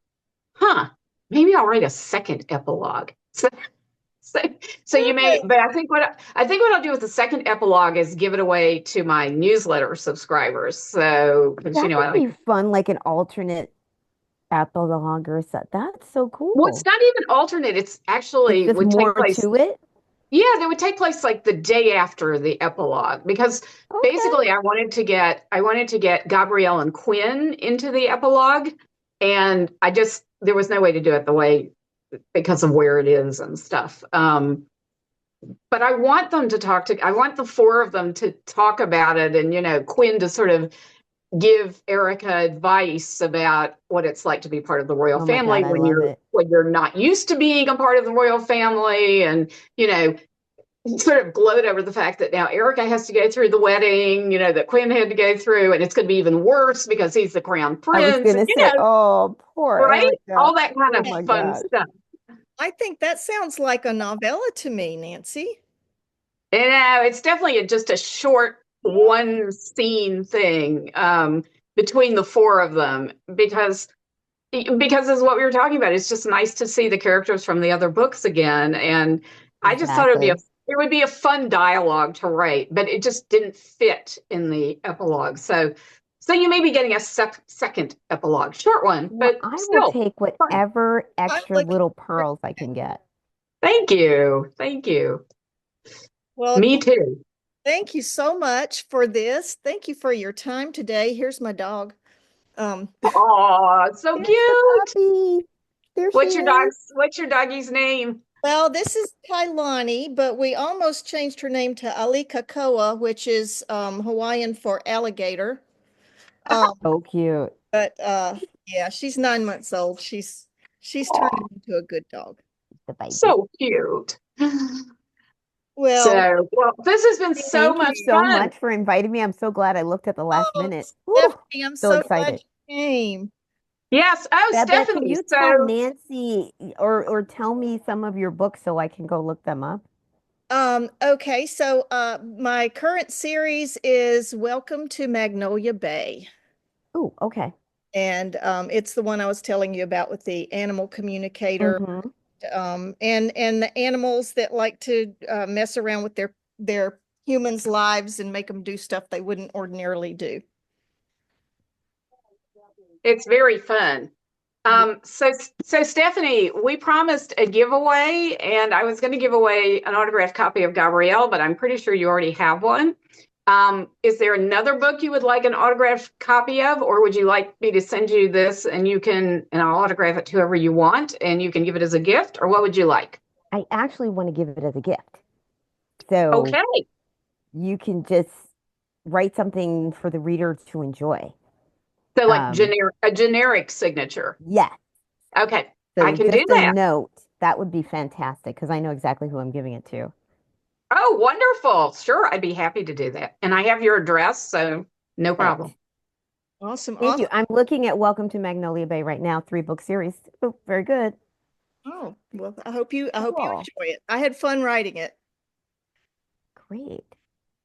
S4: maybe I'll write a second epilogue. So, so you may, but I think what I'll do with the second epilogue is give it away to my newsletter subscribers. So, because
S3: That would
S4: I like,
S3: be fun, like an alternate epilogue or set. That's so
S4: well, it's
S3: cool.
S4: not even alternate. It's
S3: It's
S4: actually
S3: just
S4: would take
S3: more
S4: place.
S3: to it.
S4: Yeah, they would take place like the day after the epilogue because
S3: Okay.
S4: basically I wanted to get Gabrielle and Quinn into the epilogue, and there was no way to do it the way because of where it is and stuff. But I want them to I want the four of them to talk about it, and Quinn to sort of give Erica advice about what it's like to be part of the royal
S3: Oh my God,
S4: family
S3: I love it.
S4: when you're not used to being a part of the royal family, and sort of gloat over the fact that now Erica has to go through the wedding, that Quinn had to go through, and it's going to be even worse because he's the crown
S3: I was
S4: prince, and
S3: gonna say, oh, poor
S4: right?
S3: Erica.
S4: All that kind
S3: Oh
S4: of
S3: my
S4: fun
S3: gosh.
S4: stuff.
S1: I think that sounds like a novella to me, Nancy.
S4: It's definitely just a short one scene thing between the four of them because is what we were talking about. It's just nice to see the characters from the other books again, and I just thought
S3: Exactly.
S4: it would be a fun dialogue to write, but it just didn't fit in the epilogue. So you may be getting a second epilogue, short one,
S3: Well,
S4: but
S3: I will
S4: still
S3: take
S4: fun.
S3: whatever
S1: I'm
S3: extra
S1: looking
S3: little
S1: for
S3: pearls I can get.
S4: Thank you.
S1: Well,
S4: Me too.
S1: thank you so much for this. Thank you for your time today. Here's my dog. Um,
S4: Oh, so
S3: There's the
S4: cute.
S3: puppy. There she is.
S4: What's your doggy's name?
S1: well, this is Kailani, but we almost changed her name to Alikakoa, which is Hawaiian for alligator. Um,
S3: So cute.
S1: but yeah, she's 9 months old. She's
S4: Oh,
S1: turning into a good dog.
S3: The baby.
S4: so cute.
S1: Well,
S4: So, well, this has been so
S3: Thank you
S4: much
S3: so
S4: fun.
S3: much for inviting me. I'm so glad I looked at the last
S1: oh,
S3: minute. Whew,
S1: Stephanie, I'm
S3: so
S1: so glad
S3: excited.
S1: you came.
S4: Yes. Oh,
S3: Babette, can
S4: Stephanie.
S3: you tell
S4: So,
S3: Nancy or tell me some of your books so I can go look them up?
S1: Okay, so my current series is Welcome to Magnolia Bay.
S3: Oh, okay.
S1: And it's the one I was telling you about with the animal communicator,
S3: Mm-hmm.
S1: and the animals that like to mess around with their humans' lives and make them do stuff they wouldn't ordinarily do.
S4: it's very fun.
S1: Yeah.
S4: So Stephanie, we promised a giveaway, and I was going to give away an autographed copy of Gabrielle, but I'm pretty sure you already have one. Is there another book you would like an autographed copy of, or would you like me to send you this and and I'll autograph it to whoever you want, and you can give it as a gift, or what would you like?
S3: I actually want to give it as a gift. So
S4: Okay.
S3: you can just write something for the reader to enjoy.
S4: So like
S3: Um,
S4: a generic signature.
S3: yes.
S4: Okay. I
S3: So
S4: can do
S3: just a
S4: that.
S3: note. That would be fantastic because I know exactly who I'm giving it to.
S4: Oh, wonderful. Sure, I'd be happy to do that. And I have your address, so no problem.
S3: Perfect.
S1: Awesome,
S3: Thank you.
S1: awesome.
S3: I'm looking at Welcome to Magnolia Bay right now, 3 book series. Oh, very good.
S1: Oh, well, I hope you
S3: Cool.
S1: enjoy it. I had fun writing it.
S3: Great.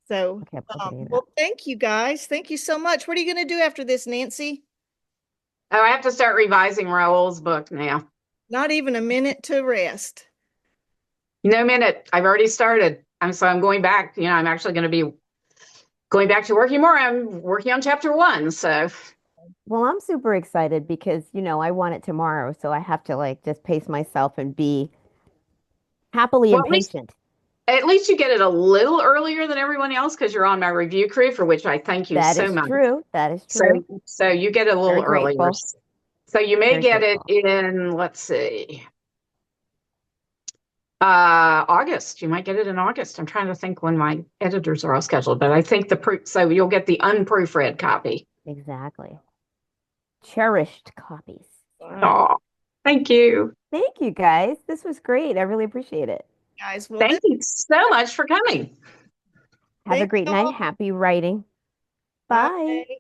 S1: So,
S3: Okay, I'm opening it
S1: well,
S3: up.
S1: thank you guys. Thank you so much. What are you going to do after this, Nancy?
S4: Oh, I have to start revising Raoul's book now.
S1: Not even a minute to rest.
S4: No minute. I've already started. I'm going back. I'm actually going to be going back to working more. I'm working on chapter 1. So,
S3: Well, I'm super excited because, I want it tomorrow, so I have to like just pace myself and be happily
S4: well,
S3: impatient.
S4: at least you get it a little earlier than everyone else because you're on my review crew, for which I thank you
S3: That
S4: so
S3: is
S4: much.
S3: true. That is
S4: So,
S3: true.
S4: so you get it a
S3: Very
S4: little earlier.
S3: grateful.
S4: So you may
S3: Very
S4: get it
S3: grateful.
S4: in, let's see, August. You might get it in August. I'm trying to think when my editors are all scheduled, but I think so you'll get the unproofread copy.
S3: Exactly. Cherished copies.
S1: All right,
S4: Oh, thank you.
S3: Thank you guys. This was great. I really appreciate it.
S1: guys. Well,
S4: Thank you so much for coming.
S3: Have a
S1: thank
S3: great night.
S1: y'all.
S3: Happy writing. Bye.
S1: Bye.